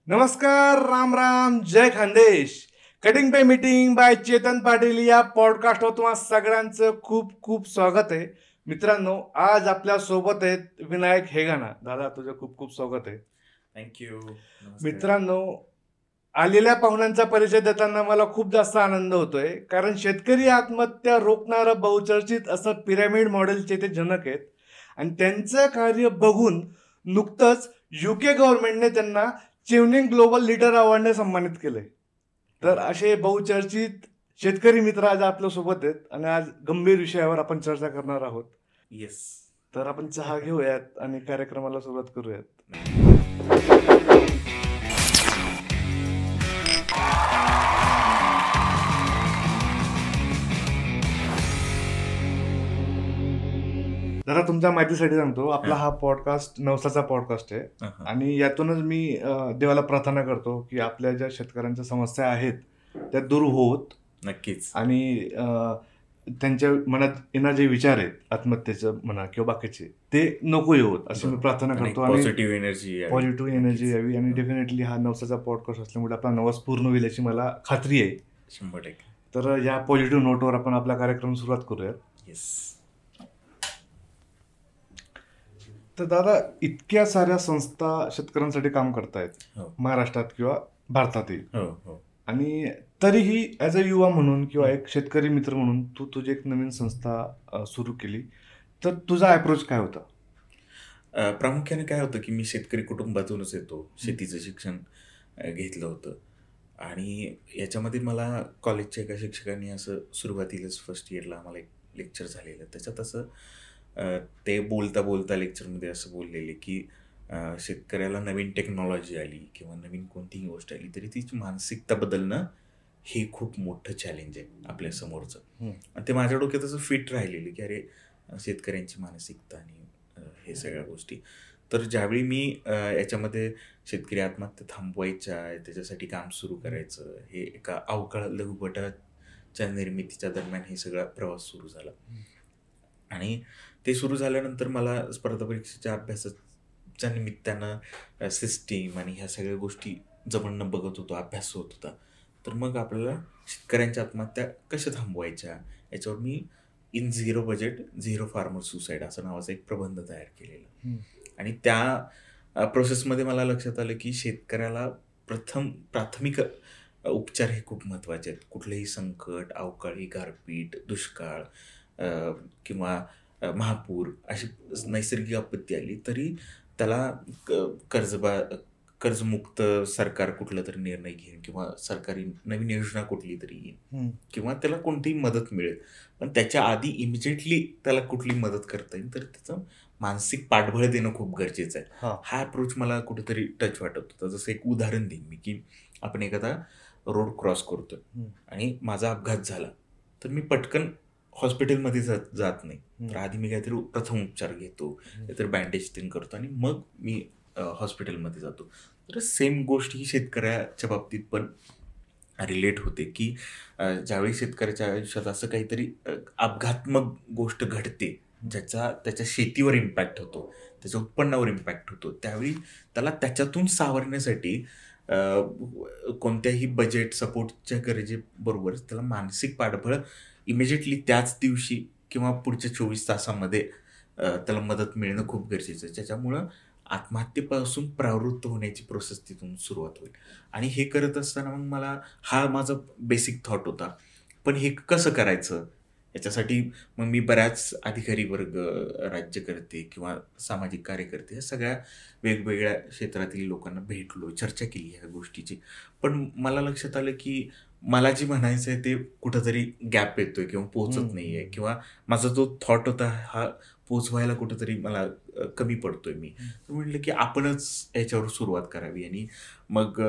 नमस्कार, राम राम, जय Khandesh. Cutting pay meeting by Chetan Patil या पॉडकास्टवर तुम्हा सगळ्यांचं खूप खूप स्वागत आहे. मित्रांनो, आज आपल्या सोबत आहेत विनायक हेगाना. दादा, तुझं खूप खूप स्वागत आहे. थँक्यू. मित्रांनो, आलेल्या पाहुण्यांचा परिचय देताना मला खूप जास्त आनंद होतोय, कारण शेतकरी आत्महत्या रोखणारं बहुचर्चित असं पिरॅमिड मॉडेलचे ते जनक आहेत. आणि त्यांचं कार्य बघून नुकतंच UK गव्हर्नमेंटने त्यांना चिवनिंग ग्लोबल लीडर अवॉर्डने सन्मानित केलंय. तर असे बहुचर्चित शेतकरी मित्र आज आपल्या सोबत आहेत आणि आज गंभीर विषयावर आपण चर्चा करणार आहोत. येस. तर आपण चहा घेऊयात आणि कार्यक्रमाला सुरुवात करूयात. जरा तुमच्या माहितीसाठी सांगतो, आपला हा पॉडकास्ट नवसाचा पॉडकास्ट आहे आणि यातूनच मी देवाला प्रार्थना करतो की आपल्या ज्या शेतकऱ्यांच्या समस्या आहेत त्या दूर होत. नक्कीच. आणि त्यांच्या मनात येणारे विचार आहेत आत्महत्येचं म्हणा किंवा बाकीचे, ते नको येऊत अशी मी प्रार्थना करतो. आणि पॉझिटिव्ह एनर्जी यावी आणि डेफिनेटली हा नवसाचा पॉडकास्ट असल्यामुळे आपला नवस पूर्ण होईल याची मला खात्री आहे. 100%. तर या पॉझिटिव्ह नोटवर आपण आपला कार्यक्रम सुरुवात करूयात. येस. तर दादा, इतक्या साऱ्या संस्था शेतकऱ्यांसाठी काम करतायत महाराष्ट्रात किंवा भारतातील. आणि तरीही ॲज अ युवा म्हणून किंवा एक शेतकरी मित्र म्हणून तू तुझी एक नवीन संस्था सुरू केली, तर तुझा अप्रोच काय होता? प्रामुख्याने काय होतं की मी शेतकरी कुटुंबातूनच येतो. शेतीचं शिक्षण घेतलं होतं आणि याच्यामध्ये मला कॉलेजच्या एका शिक्षकांनी असं सुरुवातीलाच फर्स्ट इयरला आम्हाला एक लेक्चर झालेलं. त्याच्यात असं ते बोलता बोलता लेक्चरमध्ये असं बोललेले की शेतकऱ्याला नवीन टेक्नॉलॉजी आली किंवा नवीन कोणतीही गोष्ट आली तरी तिची मानसिकता बदलणं हे खूप मोठं चॅलेंज आहे आपल्या समोरचं. आणि ते माझ्या डोक्यात असं फिट राहिलेलं की अरे, शेतकऱ्यांची मानसिकता आणि हे सगळ्या गोष्टी. तर ज्यावेळी मी याच्यामध्ये शेतकरी आत्महत्या थांबवायच्या त्याच्यासाठी काम सुरू करायचं, हे एका अवकाळ लघुपटाच्या निर्मितीच्या दरम्यान हे सगळा प्रवास सुरू झाला. आणि ते सुरू झाल्यानंतर मला स्पर्धा परीक्षेच्या अभ्यासाच्या निमित्तानं सिस्टीम आणि ह्या सगळ्या गोष्टी जवळनं बघत होतो, अभ्यास होत होता. तर मग आपल्याला शेतकऱ्यांच्या आत्महत्या कशा थांबवायच्या याच्यावर मी in zero budget zero farmer suicide असं नावाचा एक प्रबंध तयार केलेला. आणि त्या प्रोसेसमध्ये मला लक्षात आलं की शेतकऱ्याला प्राथमिक उपचार हे खूप महत्त्वाचे आहेत. कुठलेही संकट, अवकाळी, गारपीट, दुष्काळ किंवा महापूर अशी नैसर्गिक आपत्ती आली तरी त्याला कर्जमुक्त सरकार कुठला तरी निर्णय घेईन किंवा सरकारी नवीन योजना कुठली तरी येईल किंवा त्याला कोणतीही मदत मिळेल. पण त्याच्या आधी इमिजिएटली त्याला कुठली मदत करता येईल तर त्याचं मानसिक पाठबळ देणं खूप गरजेचं आहे. हा अप्रोच मला कुठेतरी टच वाटत होता. जसं एक उदाहरण देईन मी की आपण एखादा रोड क्रॉस करतोय आणि माझा अपघात झाला तर मी पटकन हॉस्पिटलमध्ये जात नाही. तर आधी मी काहीतरी प्रथम उपचार घेतो, काहीतरी बँडेज तीन करतो आणि मग मी हॉस्पिटलमध्ये जातो. तर सेम गोष्ट ही शेतकऱ्याच्या बाबतीत पण रिलेट होते की ज्यावेळी शेतकऱ्याच्या आयुष्यात असं काहीतरी अपघात्मक गोष्ट घडते ज्याचा त्याच्या शेतीवर इम्पॅक्ट होतो, त्याच्या उत्पन्नावर इम्पॅक्ट होतो, त्यावेळी त्याला त्याच्यातून सावरण्यासाठी कोणत्याही बजेट सपोर्टच्या गरजेबरोबरच त्याला मानसिक पाठबळ इमिजिएटली त्याच दिवशी किंवा पुढच्या 24 तासामध्ये त्याला मदत मिळणं खूप गरजेचं आहे. त्याच्यामुळं आत्महत्येपासून प्रवृत्त होण्याची प्रोसेस तिथून सुरुवात होईल. आणि हे करत असताना मग मला हा माझा बेसिक थॉट होता. पण हे कसं करायचं याच्यासाठी मग मी बऱ्याच अधिकारी वर्ग, राज्यकर्ते किंवा सामाजिक कार्यकर्ते या सगळ्या वेगवेगळ्या क्षेत्रातील लोकांना भेटलो, चर्चा केली ह्या गोष्टीची. पण मला लक्षात आलं की मला जे म्हणायचं आहे ते कुठंतरी गॅप येतोय किंवा पोहोचत नाही आहे किंवा माझा जो थॉट होता हा पोचवायला कुठंतरी मला कमी पडतोय मी. तर म्हटलं की आपणच याच्यावर सुरुवात करावी. आणि मग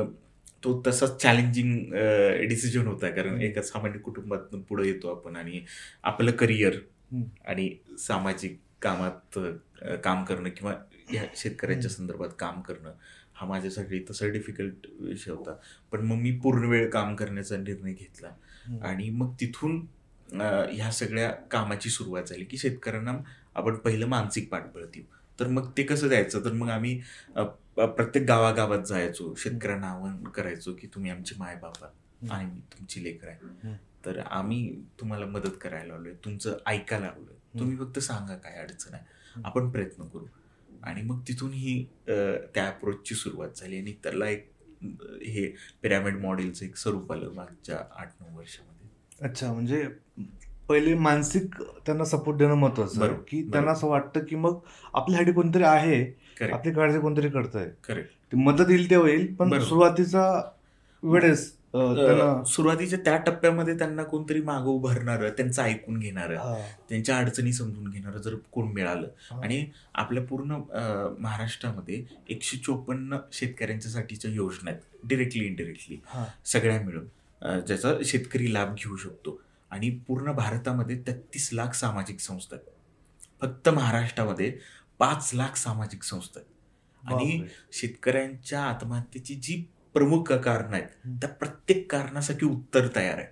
तो तसाच चॅलेंजिंग डिसिजन होता, कारण एका सामान्य कुटुंबातून पुढे येतो आपण आणि आपलं करिअर आणि सामाजिक कामात काम करणं किंवा या शेतकऱ्यांच्या संदर्भात काम करणं हा माझ्यासाठी तसा डिफिकल्ट विषय होता. पण मग मी पूर्ण वेळ काम करण्याचा निर्णय घेतला आणि मग तिथून ह्या सगळ्या कामाची सुरुवात झाली की शेतकऱ्यांना आपण पहिलं मानसिक पाठबळ देऊ. तर मग ते कसं द्यायचं, तर मग आम्ही प्रत्येक गावागावात जायचो, शेतकऱ्यांना आवाहन करायचो की तुम्ही आमची माय बाप आणि मी तुमची लेकर आहे, तर आम्ही तुम्हाला मदत करायला आलोय, तुमचं ऐकायला आलोय, तुम्ही फक्त सांगा काय अडचण आहे, आपण प्रयत्न करू. आणि मग तिथून ही त्या अप्रोचची सुरुवात झाली आणि त्याला एक हे पिरॅमिड मॉडेलचं एक स्वरूप आलं मागच्या 8-9 वर्षामध्ये. अच्छा, म्हणजे पहिले मानसिक त्यांना सपोर्ट देणं महत्वाचं आहे, की त्यांना असं वाटतं की मग आपल्यासाठी कोणतरी आहे, आपली काळजी कोणतरी करतंय, करेक्ट, मदत येईल तेव्हा येईल, पण सुरुवातीचा वेळेस सुरुवातीच्या त्या टप्प्यामध्ये त्यांना कोणतरी मागं उभारणारं, त्यांचं ऐकून घेणारं, त्यांच्या अडचणी समजून घेणारं जर कोण मिळालं. आणि आपल्या पूर्ण महाराष्ट्रामध्ये 154 शेतकऱ्यांच्यासाठीच्या योजना आहेत, डिरेक्टली इनडिरेक्टली सगळ्या मिळून, ज्याचा शेतकरी लाभ घेऊ शकतो. आणि पूर्ण भारतामध्ये 33 लाख सामाजिक संस्था आहेत. फक्त महाराष्ट्रामध्ये 5 लाख सामाजिक संस्था आहेत. आणि शेतकऱ्यांच्या आत्महत्येची जी प्रमुख कारण आहेत, त्या प्रत्येक कारणासाठी उत्तर तयार आहे.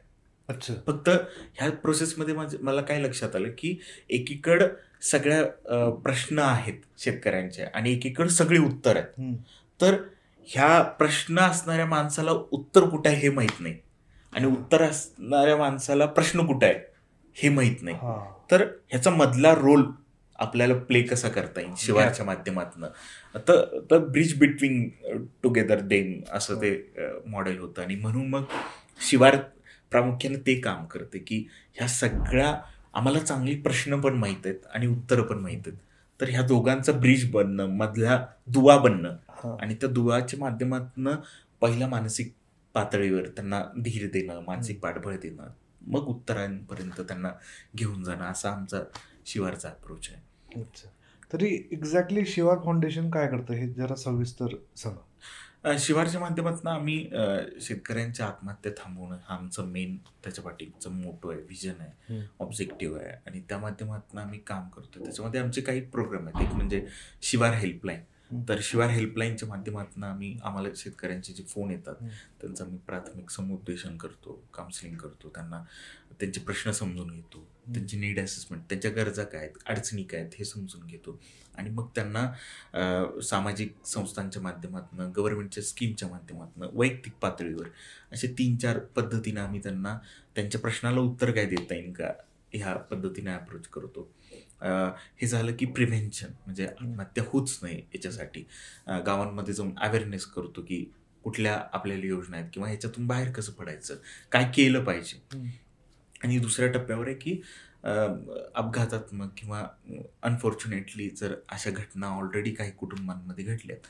अच्छा, फक्त ह्या प्रोसेसमध्ये मला काय लक्षात आलं की एकीकडं सगळ्या प्रश्न आहेत शेतकऱ्यांचे आणि एकीकडं सगळी उत्तर आहेत. तर ह्या प्रश्न असणाऱ्या माणसाला उत्तर कुठं आहे हे माहीत नाही आणि उत्तर असणाऱ्या माणसाला प्रश्न कुठं आहे हे माहीत नाही. तर ह्याचा मधला रोल आपल्याला प्ले कसा करता येईल शिवारच्या माध्यमातून, तर ब्रिज बिटवीन टुगेदर देम असं ते मॉडेल होतं. आणि म्हणून मग शिवार प्रामुख्याने ते काम करते की ह्या सगळ्या आम्हाला चांगली प्रश्न पण माहीत आहेत आणि उत्तरं पण माहीत आहेत, तर ह्या दोघांचा ब्रिज बनणं, मधल्या दुवा बनणं आणि त्या दुवाच्या माध्यमातून पहिल्या मानसिक पातळीवर त्यांना धीर देणं, मानसिक पाठबळ देणं, मग उत्तरांपर्यंत त्यांना घेऊन जाणं, असा आमचा शिवारचा अप्रोच आहे. अच्छा, तरी एक्झॅक्टली शिवार फाउंडेशन काय करतं हे जरा सविस्तर सांगा. शिवारच्या माध्यमातून आम्ही शेतकऱ्यांच्या आत्महत्या थांबवणं हा आमचं मेन, त्याच्या पाठीचं मोटो आहे, विजन आहे, ऑब्जेक्टिव्ह आहे आणि त्या माध्यमातून आम्ही काम करतो. त्याच्यामध्ये आमचे काही प्रोग्राम आहेत. एक म्हणजे शिवार हेल्पलाईन. तर शिवार हेल्पलाईनच्या माध्यमातून आम्हाला शेतकऱ्यांचे जे फोन येतात त्यांचं आम्ही प्राथमिक समुपदेशन करतो, काउन्सिलिंग करतो, त्यांना त्यांचे प्रश्न समजून घेतो, त्यांची नीड असेसमेंट, त्यांच्या गरजा काय आहेत, अडचणी काय आहेत हे समजून घेतो आणि मग त्यांना सामाजिक संस्थांच्या माध्यमातून, गव्हर्नमेंटच्या स्कीमच्या माध्यमातून, वैयक्तिक पातळीवर असे 3-4 पद्धतीनं आम्ही त्यांना त्यांच्या प्रश्नाला उत्तर काय देता येईल का ह्या पद्धतीने अप्रोच करतो. हे झालं की प्रिव्हेन्शन, म्हणजे आत्महत्या होऊच नाही याच्यासाठी गावांमध्ये जाऊन अवेअरनेस करतो की कुठल्या आपल्याला योजना आहेत किंवा ह्याच्यातून बाहेर कसं पडायचं, काय केलं पाहिजे. आणि दुसऱ्या टप्प्यावर आहे की अपघातात्मक किंवा अनफॉर्च्युनेटली जर अशा घटना ऑलरेडी काही कुटुंबांमध्ये घडल्यात,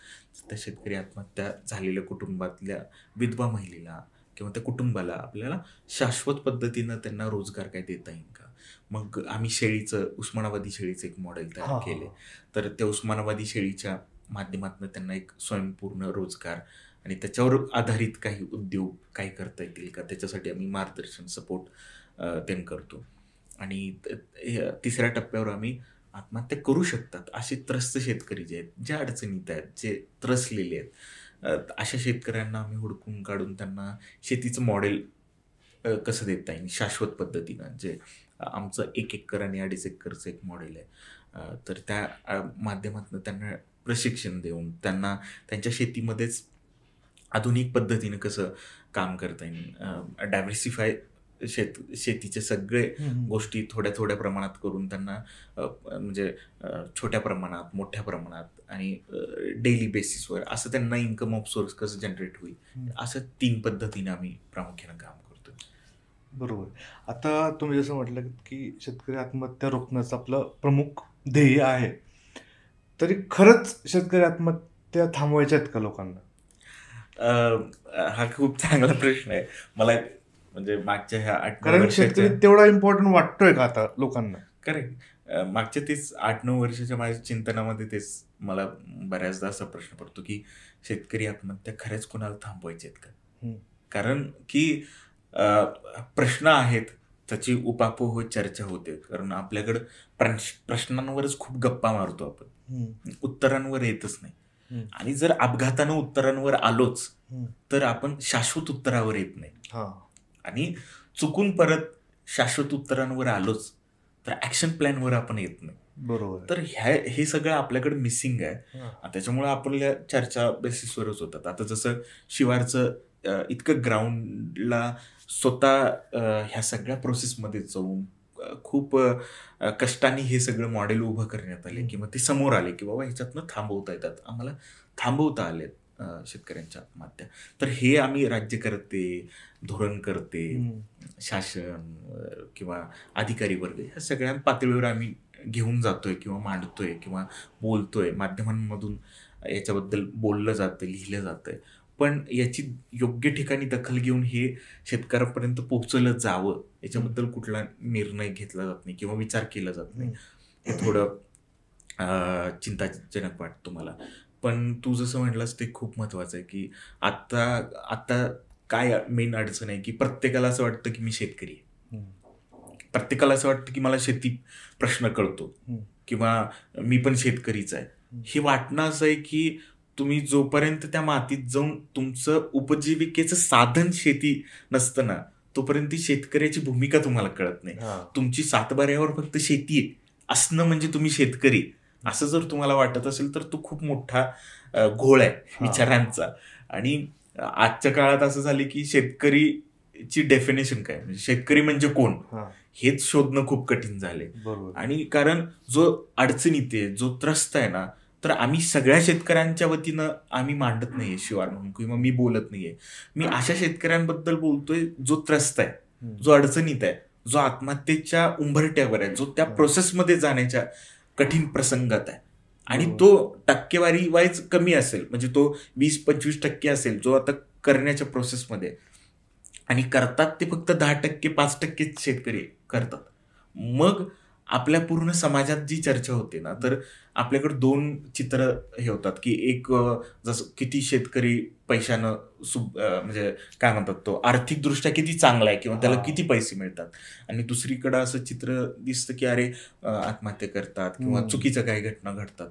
त्या शेतकरी आत्महत्या झालेल्या कुटुंबातल्या विधवा महिलेला किंवा त्या कुटुंबाला आपल्याला शाश्वत पद्धतीनं त्यांना रोजगार काय देता येईल का. मग आम्ही उस्मानाबादी शेळीचं एक मॉडेल तयार केले. तर त्या उस्मानाबादी शेळीच्या माध्यमातून त्यांना एक स्वयंपूर्ण रोजगार आणि त्याच्यावर आधारित काही उद्योग काही करता येतील का, त्याच्यासाठी आम्ही मार्गदर्शन सपोर्ट त्यांना करतो. आणि तिसऱ्या टप्प्यावर आम्ही आत्महत्या करू शकतात असे त्रस्त शेतकरी जे आहेत, ज्या अडचणीत आहेत, जे त्रसलेले आहेत, अशा शेतकऱ्यांना आम्ही हुडकून काढून त्यांना शेतीचं मॉडेल कसं देता येईल शाश्वत पद्धतीनं, जे आमचं 1 एकर आणि 2.5 एकरचं एक मॉडेल आहे. तर त्या माध्यमातून त्यांना प्रशिक्षण देऊन त्यांना त्यांच्या शेतीमध्येच आधुनिक पद्धतीनं कसं काम करता येईल, डायव्हर्सिफाय शेतीचे सगळे गोष्टी थोड्या थोड्या प्रमाणात करून त्यांना म्हणजे छोट्या प्रमाणात, मोठ्या प्रमाणात आणि डेली बेसिसवर असं त्यांना इन्कम ऑफ सोर्स कसं जनरेट होईल, असं 3 पद्धतीने आम्ही प्रामुख्यानं काम करतो. बरोबर. आता तुम्ही जसं म्हटलं की शेतकरी आत्महत्या रोखण्याचं आपलं प्रमुख ध्येय आहे, तरी खरंच शेतकरी आत्महत्या थांबवायच्या आहेत का लोकांना? हा खूप चांगला प्रश्न आहे. मला म्हणजे मागच्या ह्या 8-9 कारण शेतकरी तेवढा इम्पॉर्टंट वाटतोय का आता लोकांना? करेक्ट. मागच्या 8-9 वर्षाच्या माझ्या चिंतनामध्ये तेच मला बऱ्याचदा असा प्रश्न पडतो की शेतकरी आत्महत्या खरंच कोणाला थांबवायचे आहेत का. कारण की प्रश्न आहेत, त्याची उपापोह चर्चा होते, कारण आपल्याकडं प्रश्नांवरच खूप गप्पा मारतो आपण, उत्तरांवर येतच नाही. आणि जर अपघातानं उत्तरांवर आलोच तर आपण शाश्वत उत्तरावर येत नाही. आणि चुकून परत शाश्वत उत्तरांवर आलोच तर ऍक्शन प्लॅनवर आपण येत नाही. बरोबर तर हे सगळं आपल्याकडे मिसिंग आहे. आहे. त्याच्यामुळे आपल्या चर्चा बेसिसवरच होतात. आता जसं शिवारचं इतकं ग्राउंडला स्वतः ह्या सगळ्या प्रोसेसमध्ये जाऊन खूप कष्टाने हे सगळं मॉडेल उभं करण्यात आले किंवा ते समोर आले की बाबा ह्याच्यातनं थांबवता येतात, आम्हाला थांबवता आलेत शेतकऱ्यांच्या आत्महत्या. तर हे आम्ही राज्यकर्ते, धोरणकर्ते, शासन किंवा अधिकारी वर्ग ह्या सगळ्या पातळीवर आम्ही घेऊन जातोय किंवा मांडतोय किंवा बोलतोय, माध्यमांमधून याच्याबद्दल बोललं जातं, लिहिलं जातंय. पण याची योग्य ठिकाणी दखल घेऊन हे शेतकऱ्यापर्यंत पोहोचवलं जावं याच्याबद्दल कुठला निर्णय घेतला जात नाही किंवा विचार केला जात नाही. हे थोडं चिंताजनक वाटतं मला. पण तू जसं म्हटलंस ते खूप महत्वाचं आहे की आता काय मेन अडचण आहे की प्रत्येकाला असं वाटतं की मी शेतकरी आहे. प्रत्येकाला असं वाटतं की मला शेती प्रश्न कळतो किंवा मी पण शेतकरीच आहे. हे वाटणं असं आहे की तुम्ही जोपर्यंत त्या मातीत जाऊन तुमचं उपजीविकेचं साधन शेती नसतं ना, तोपर्यंत ती शेतकऱ्याची भूमिका तुम्हाला कळत नाही. तुमची सातबाऱ्यावर फक्त शेती आहे असणं म्हणजे तुम्ही शेतकरी, असं जर तुम्हाला वाटत असेल तर तो खूप मोठा घोळ आहे विचारांचा. आणि आजच्या काळात असं झाले की शेतकरीची डेफिनेशन काय, म्हणजे शेतकरी म्हणजे कोण हेच शोधणं खूप कठीण झाले. आणि कारण जो अडचणीत आहे, जो त्रस्त आहे ना, तर आम्ही सगळ्या शेतकऱ्यांच्या वतीनं आम्ही मांडत नाहीये शिवार म्हणून किंवा मी बोलत नाहीये. मी अशा शेतकऱ्यांबद्दल बोलतोय जो त्रस्त आहे, जो अडचणीत आहे, जो आत्महत्येच्या उंबरट्यावर आहे, जो त्या प्रोसेसमध्ये जाण्याच्या कठीण प्रसंगात आहे. आणि तो टक्केवारी वाईज कमी असेल, म्हणजे तो 20-25% असेल जो आता करण्याच्या प्रोसेसमध्ये, आणि करतात ते फक्त 10%, 5% शेतकरी करतात. मग आपल्या पूर्ण समाजात जी चर्चा होते ना, तर आपल्याकडे 2 चित्र हे होतात की एक जसं किती शेतकरी पैशानं म्हणजे काय म्हणतात तो आर्थिकदृष्ट्या किती चांगला आहे किंवा त्याला किती पैसे मिळतात, आणि दुसरीकडे असं चित्र दिसतं की अरे आत्महत्या करतात किंवा चुकीच्या काही घटना घडतात.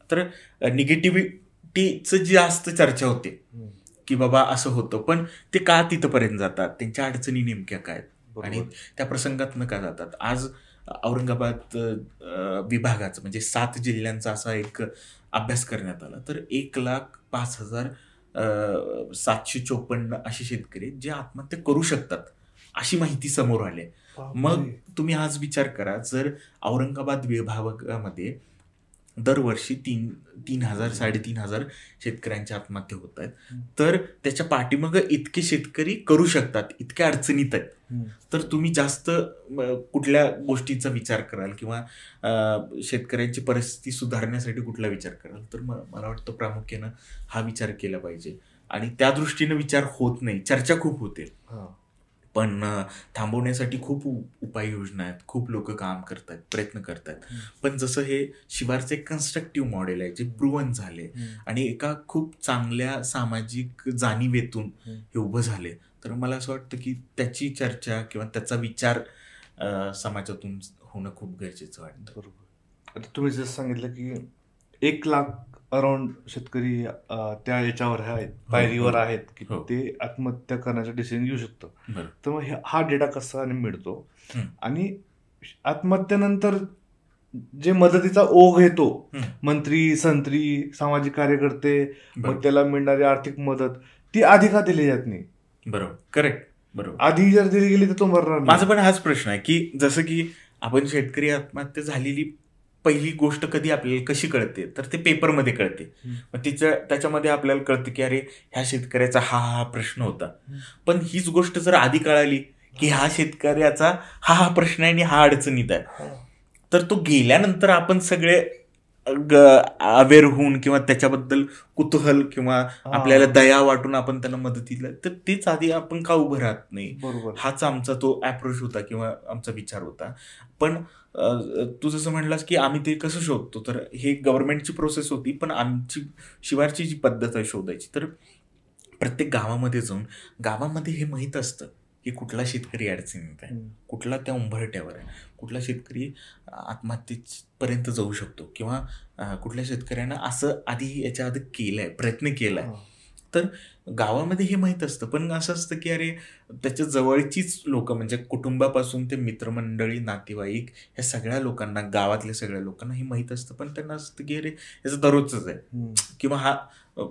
तर निगेटिव्हिटीचं जास्त चर्चा होते की बाबा असं होतं, पण ते का तिथपर्यंत जातात, त्यांच्या अडचणी नेमक्या काय आणि त्या प्रसंगात का जातात. आज औरंगाबाद विभागाचं म्हणजे 7 जिल्ह्यांचा असा एक अभ्यास करण्यात आला, तर 1,05,754 असे शेतकरी जे आत्महत्या करू शकतात अशी माहिती समोर आली. मग तुम्ही आज विचार करा, जर औरंगाबाद विभागामध्ये दरवर्षी 3,000 3,500 शेतकऱ्यांच्या आत्महत्या होत आहेत, तर त्याच्या पाठीमागं इतके शेतकरी करू शकतात, इतक्या अडचणीत आहेत, तर तुम्ही जास्त कुठल्या गोष्टीचा विचार कराल किंवा शेतकऱ्यांची परिस्थिती सुधारण्यासाठी कुठला विचार कराल. तर मला वाटतं प्रामुख्यानं हा विचार केला पाहिजे. आणि त्या दृष्टीनं विचार होत नाही, चर्चा खूप होते, पण थांबवण्यासाठी खूप उपाययोजना आहेत, खूप लोक काम करतात, प्रयत्न करतात. पण जसं हे शिवारचं एक कन्स्ट्रक्टिव्ह मॉडेल आहे जे प्रूव्हन झाले आणि एका खूप चांगल्या सामाजिक जाणीवेतून हे उभं झाले, तर मला असं वाटतं की त्याची चर्चा किंवा त्याचा विचार समाजातून होणं खूप गरजेचं वाटतं. बरोबर. आता तुम्ही जसं सांगितलं की 1 लाख अराउंड शेतकरी त्या याच्यावर आहेत, पायरीवर आहेत की ते आत्महत्या करण्याचा डिसिजन घेऊ शकतं. तर मग हा डेटा कसा मिळतो आणि आत्महत्येनंतर जे मदतीचा ओघ येतो, मंत्री, संत्री, सामाजिक कार्यकर्ते, मग त्याला मिळणारी आर्थिक मदत ती आधी का दिली जात नाही? बरोबर, करेक्ट, बरोबर. आधी जर दिली गेली तर तो मरणार. माझा पण हाच प्रश्न आहे की जसं की आपण शेतकरी आत्महत्या झालेली पहिली गोष्ट कधी आपल्याला कशी कळते, तर ते पेपरमध्ये कळते. मग त्याच्यामध्ये आपल्याला कळतं की अरे ह्या शेतकऱ्याचा हा प्रश्न होता. पण हीच गोष्ट जर आधी कळाली की हा शेतकऱ्याचा हा प्रश्न आहे आणि हा अडचणीत आहे, तर तो गेल्यानंतर आपण सगळे अवेअर होऊन किंवा त्याच्याबद्दल कुतूहल किंवा आपल्याला दया वाटून आपण त्यांना मदतीला, तर तेच आधी आपण का उभं राहत नाही. हाच आमचा तो अप्रोच होता किंवा आमचा विचार होता. पण तू जसं म्हणलास की आम्ही ते कसं शोधतो, तर हे गव्हर्नमेंटची प्रोसेस होती, पण आमची शिवारची जी पद्धत आहे शोधायची, तर प्रत्येक गावामध्ये जाऊन गावामध्ये हे माहीत असतं की कुठला शेतकरी अडचणीत आहे, कुठला त्या उंबरट्यावर आहे, कुठला शेतकरी आत्महत्येपर्यंत जाऊ शकतो किंवा कुठल्या शेतकऱ्यानं असं आधी याच्या आधी केलंय, प्रयत्न केलाय. तर गावामध्ये हे माहीत असतं, पण असं असतं की अरे त्याच्या जवळचीच लोक म्हणजे कुटुंबापासून ते मित्रमंडळी, नातेवाईक, ह्या सगळ्या लोकांना, गावातल्या सगळ्या लोकांना हे माहीत असतं, पण त्यांना असतं की अरे याचं दररोजच आहे, किंवा हा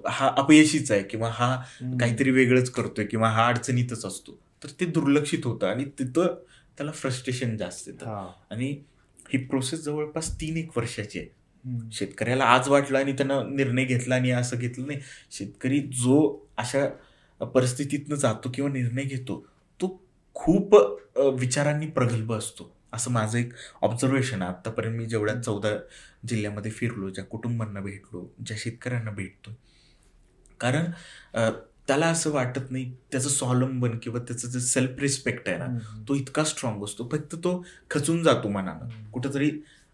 हा अपयशीच आहे, किंवा हा काहीतरी वेगळंच करतोय, किंवा हा अडचणीतच असतो. तर ते दुर्लक्षित होतं आणि तिथं त्याला फ्रस्ट्रेशन जास्त येतं. आणि ही प्रोसेस जवळपास 3-1 वर्षाची आहे. शेतकऱ्याला आज वाटलं आणि त्यानं निर्णय घेतला आणि असं घेतलं नाही. शेतकरी जो अशा परिस्थितीतनं जातो किंवा निर्णय घेतो, तो खूप विचारांनी प्रगल्भ असतो, असं माझं एक ऑब्झर्वेशन आहे. आत्तापर्यंत मी जेवढ्या 14 जिल्ह्यामध्ये फिरलो, ज्या कुटुंबांना भेटलो, ज्या शेतकऱ्यांना भेटतो, कारण त्याला असं वाटत नाही, त्याचं स्वावलंबन किंवा त्याचं जे सेल्फ रिस्पेक्ट आहे ना, तो इतका स्ट्रॉंग असतो. फक्त तो खचून जातो मनानं, कुठंतरी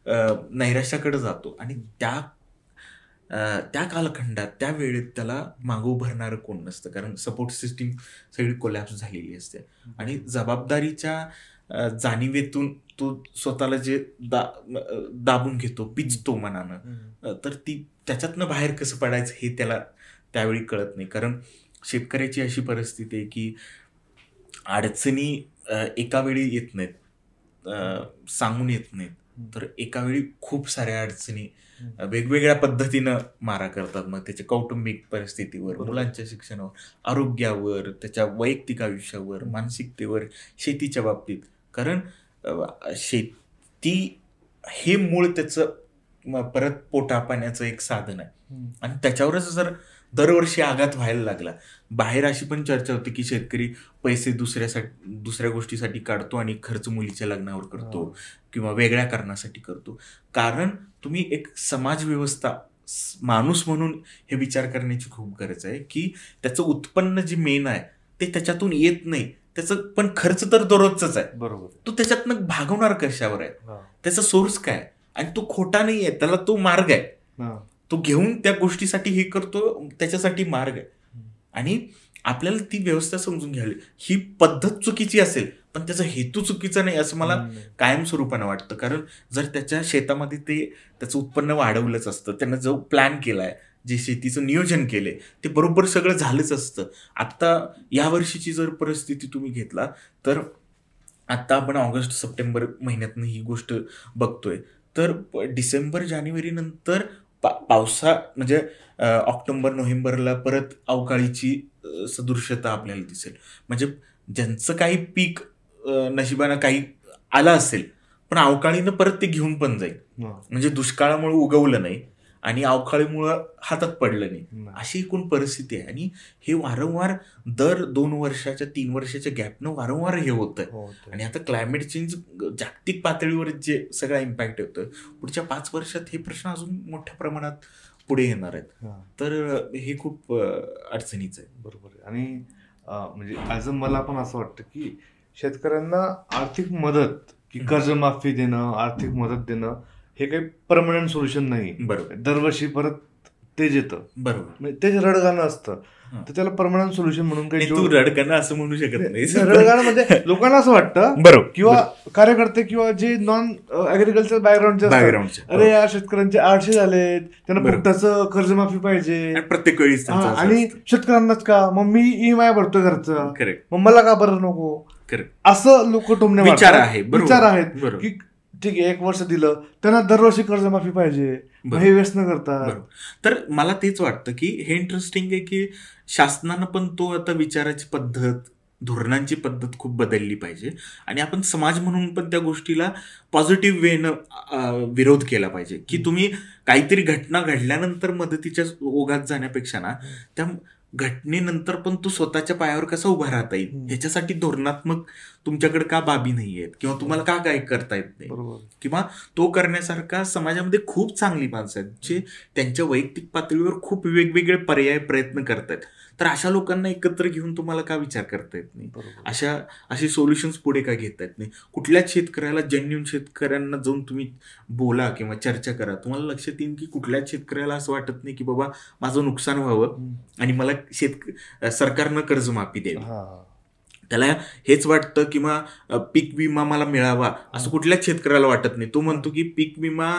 नैराश्याकडे जातो. आणि त्या कालखंडात, त्या वेळेत त्याला मागं उभारणारं कोण नसतं, कारण सपोर्ट सिस्टीम सगळी कोलॅप्स झालेली असते. आणि जबाबदारीच्या जाणीवेतून तो स्वतःला जे दाबून घेतो, पिचतो मनानं, तर त्याच्यातनं बाहेर कसं पडायचं हे त्याला त्यावेळी कळत नाही. कारण शेतकऱ्याची अशी परिस्थिती आहे की अडचणी एका वेळी येत नाहीत, सांगून येत नाहीत, तर एका वेळी खूप साऱ्या अडचणी वेगवेगळ्या पद्धतीनं मारा करतात. मग त्याच्या कौटुंबिक परिस्थितीवर, मुलांच्या शिक्षणावर, आरोग्यावर, त्याच्या वैयक्तिक आयुष्यावर, मानसिकतेवर, शेतीच्या बाबतीत. कारण शेती हे मूळ त्याचं परत पोटा पाण्याचं एक साधन आहे. आणि त्याच्यावरच जर दरवर्षी आघात व्हायला लागला, बाहेर अशी पण चर्चा होती की शेतकरी पैसे दुसऱ्या गोष्टीसाठी काढतो आणि खर्च मुलीच्या लग्नावर करतो किंवा वेगळ्या कारणासाठी करतो. कारण तुम्ही एक समाज व्यवस्था, माणूस म्हणून हे विचार करण्याची खूप गरज आहे की त्याचं उत्पन्न जे मेन आहे ते त्याच्यातून येत नाही, त्याचं पण खर्च तर दररोजच आहे. बरोबर. तो त्याच्यातनं भागवणार कशावर आहे, त्याचा सोर्स काय, आणि तो खोटा नाही आहे, त्याला तो मार्ग आहे, तो घेऊन त्या गोष्टीसाठी हे करतो, त्याच्यासाठी मार्ग आहे. आणि आपल्याला ती व्यवस्था समजून घ्यावी. ही पद्धत चुकीची असेल पण त्याचा हेतू चुकीचा नाही असं मला कायमस्वरूपानं वाटतं. कारण जर त्याच्या शेतामध्ये त्याचं उत्पन्न वाढवलंच असतं, त्यानं जो प्लॅन केलाय, जे शेतीचं नियोजन केलंय, ते बरोबर सगळं झालंच असतं. आत्ता या वर्षीची जर परिस्थिती तुम्ही घेतला तर आत्ता आपण ऑगस्ट सप्टेंबर महिन्यातनं ही गोष्ट बघतोय, तर डिसेंबर जानेवारी नंतर पावसा म्हणजे ऑक्टोबर नोव्हेंबरला परत अवकाळीची सदृश्यता आपल्याला दिसेल. म्हणजे ज्यांचं काही पीक नशिबानं काही आलं असेल पण अवकाळीनं परत ते घेऊन पण जाईल. म्हणजे दुष्काळामुळे उगवलं नाही आणि अवकाळीमुळं हातात पडलं नाही, अशी एकूण परिस्थिती आहे. आणि हे वारंवार दर 2 वर्षाच्या 3 वर्षाच्या गॅपनं वारंवार हे होतं. आणि आता क्लायमेट चेंज जागतिक पातळीवर जे सगळा इम्पॅक्ट होतं, पुढच्या 5 वर्षात हे प्रश्न अजून मोठ्या प्रमाणात पुढे येणार आहेत. तर हे खूप अडचणीचं आहे. बरोबर. आणि म्हणजे ॲज मला पण असं वाटतं की शेतकऱ्यांना आर्थिक मदत की कर्जमाफी देणं, आर्थिक मदत देणं हे काही परमनंट सोल्युशन नाही. बरोबर. दरवर्षी परत तेच येतं. बरोबर. तेच रडगाणं असतं, तर त्याला परमनंट सोल्युशन म्हणून काही तू रडगाणं असं म्हणू शकत नाही. रडगाणं म्हणजे लोकांना असं वाटतं, बरोबर, किंवा कार्यकर्ते किंवा जे नॉन ॲग्रिकल्चर बॅकग्राऊंडचे, अरे या शेतकऱ्यांचे 800 झालेत, त्यांना फुकटाचं कर्जमाफी पाहिजे प्रत्येक वेळी, आणि शेतकऱ्यांनाच का, मग मी EMI भरतोय घरचं, करेक्ट, मग मला का बरं नको, असं लोक टोमणे विचार आहेत की ठीक आहे 1 वर्ष दिलं, त्यांना दरवर्षी कर्जमाफी पाहिजे, हे व्यसन करतात. तर मला तेच वाटतं की हे इंटरेस्टिंग आहे की शासनानं पण तो आता विचाराची पद्धत, धोरणांची पद्धत खूप बदलली पाहिजे. आणि आपण समाज म्हणून पण त्या गोष्टीला पॉझिटिव्ह वेनं विरोध केला पाहिजे. की तुम्ही काहीतरी घटना घडल्यानंतर मदतीच्या ओघात जाण्यापेक्षा ना, त्या घटनेनंतर पण तू स्वतःच्या पायावर कसा उभा राहता येईल ह्याच्यासाठी धोरणात्मक तुमच्याकडे का बाबी नाही आहेत, किंवा तुम्हाला का काय करता येत नाही, किंवा तो करण्यासारखा समाजामध्ये खूप चांगली माणसं आहेत जे त्यांच्या वैयक्तिक पातळीवर खूप वेगवेगळे पर्याय प्रयत्न करतात. तर अशा लोकांना एकत्र घेऊन तुम्हाला का विचार करता येत नाही, अशी सोल्युशन्स पुढे का घेता येत नाही. कुठल्याच शेतकऱ्याला, जेन्युइन शेतकऱ्यांना जाऊन तुम्ही बोला किंवा चर्चा करा, तुम्हाला लक्षात येईल की कुठल्याच शेतकऱ्याला असं वाटत नाही की बाबा माझं नुकसान व्हावं आणि मला सरकारनं कर्जमाफी द्यावी. त्याला हेच वाटतं किंवा पीक विमा मला मिळावा असं कुठल्याच शेतकऱ्याला वाटत नाही. तो म्हणतो की पीक विमा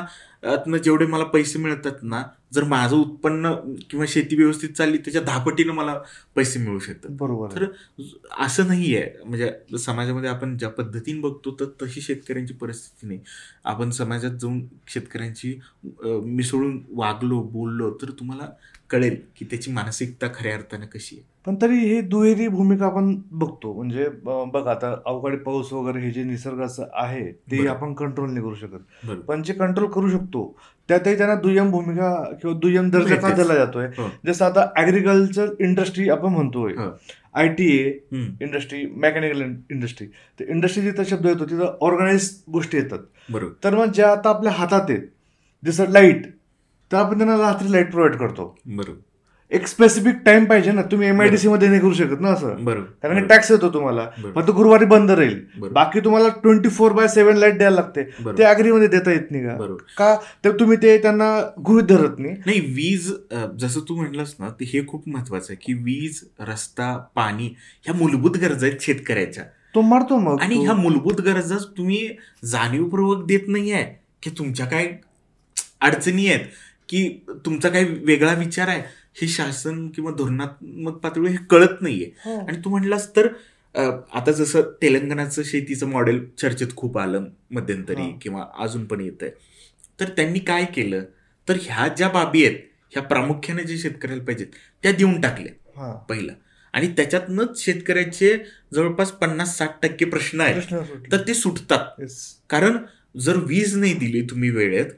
आतनं जेवढे मला पैसे मिळतात ना, जर माझं उत्पन्न किंवा शेती व्यवस्थित चालली त्याच्या 10 पटीनं मला पैसे मिळू शकतात. बरोबर आहे. तर असं नाही आहे, म्हणजे समाजामध्ये आपण ज्या पद्धतीने बघतो तर तशी शेतकऱ्यांची परिस्थिती नाही. आपण समाजात जाऊन शेतकऱ्यांची मिसळून वागलो, बोललो तर तुम्हाला कळेल की त्याची मानसिकता खऱ्या अर्थानं कशी आहे. पण तरी ही दुहेरी भूमिका आपण बघतो. म्हणजे बघा, आता अवकाळी पाऊस वगैरे हे जे निसर्गाचं आहे ते बरं. आपण कंट्रोल नाही करू शकत. बरोबर. पण जे कंट्रोल करू शकतो त्यातही त्यांना दुय्यम भूमिका किंवा दुय्यम दर्जा का मिळतेच. दिला जातोय. हो. जसं आता ऍग्रिकल्चर इंडस्ट्री आपण म्हणतोय, हो. ITA हम्म. इंडस्ट्री, मेकॅनिकल इंडस्ट्री, तर इंडस्ट्री जिथं शब्द येतो तिथं ऑर्गनाइज गोष्टी येतात. बरोबर. तर मग ज्या आता आपल्या हातात आहेत, जसं लाईट, तर आपण त्यांना रात्री लाईट प्रोव्हाइड करतो. बरोबर. एक स्पेसिफिक टाइम पाहिजे ना, तुम्ही MIDC मध्ये नाही करू शकत ना असं, बरोबर. कारण की टॅक्स येतो तुम्हाला. बरोबर. फक्त गुरुवारी बंद राहील, बरोबर. बाकी तुम्हाला 24/7 लाईट द्यायला लागते. बरोबर. ते ॲग्रीमध्ये देता येत नाही का? बरोबर. का तर तुम्ही ते त्यांना गृहीत धरत नाही. नाही, वीज जसं तू म्हटलंस ना, ते हे खूप महत्वाचं आहे की वीज, रस्ता, पाणी ह्या मूलभूत गरजा आहेत शेतकऱ्याच्या. तो मारतो मग आणि तो. ह्या मूलभूत गरजा तुम्ही जाणीवपूर्वक देत नाहीये की तुमच्या काय अडचणी आहेत, की तुमचा काही वेगळा विचार आहे, हे शासन किंवा धोरणात्मक पातळीवर हे कळत नाहीये. हो. आणि तू म्हटलास तर आता जसं तेलंगणाचं शेतीचं मॉडेल चर्चेत खूप आलं मध्यंतरी हा. किंवा अजून पण येत आहे. तर त्यांनी काय केलं, तर ह्या ज्या बाबी आहेत ह्या प्रामुख्याने जे शेतकऱ्याला पाहिजेत त्या देऊन टाकल्या हा. पहिला. आणि त्याच्यातनंच शेतकऱ्याचे जवळपास 50-60% प्रश्न आहेत प्रश्न सुटले. तर ते सुटतात. Yes. कारण जर वीज नाही दिली तुम्ही वेळेत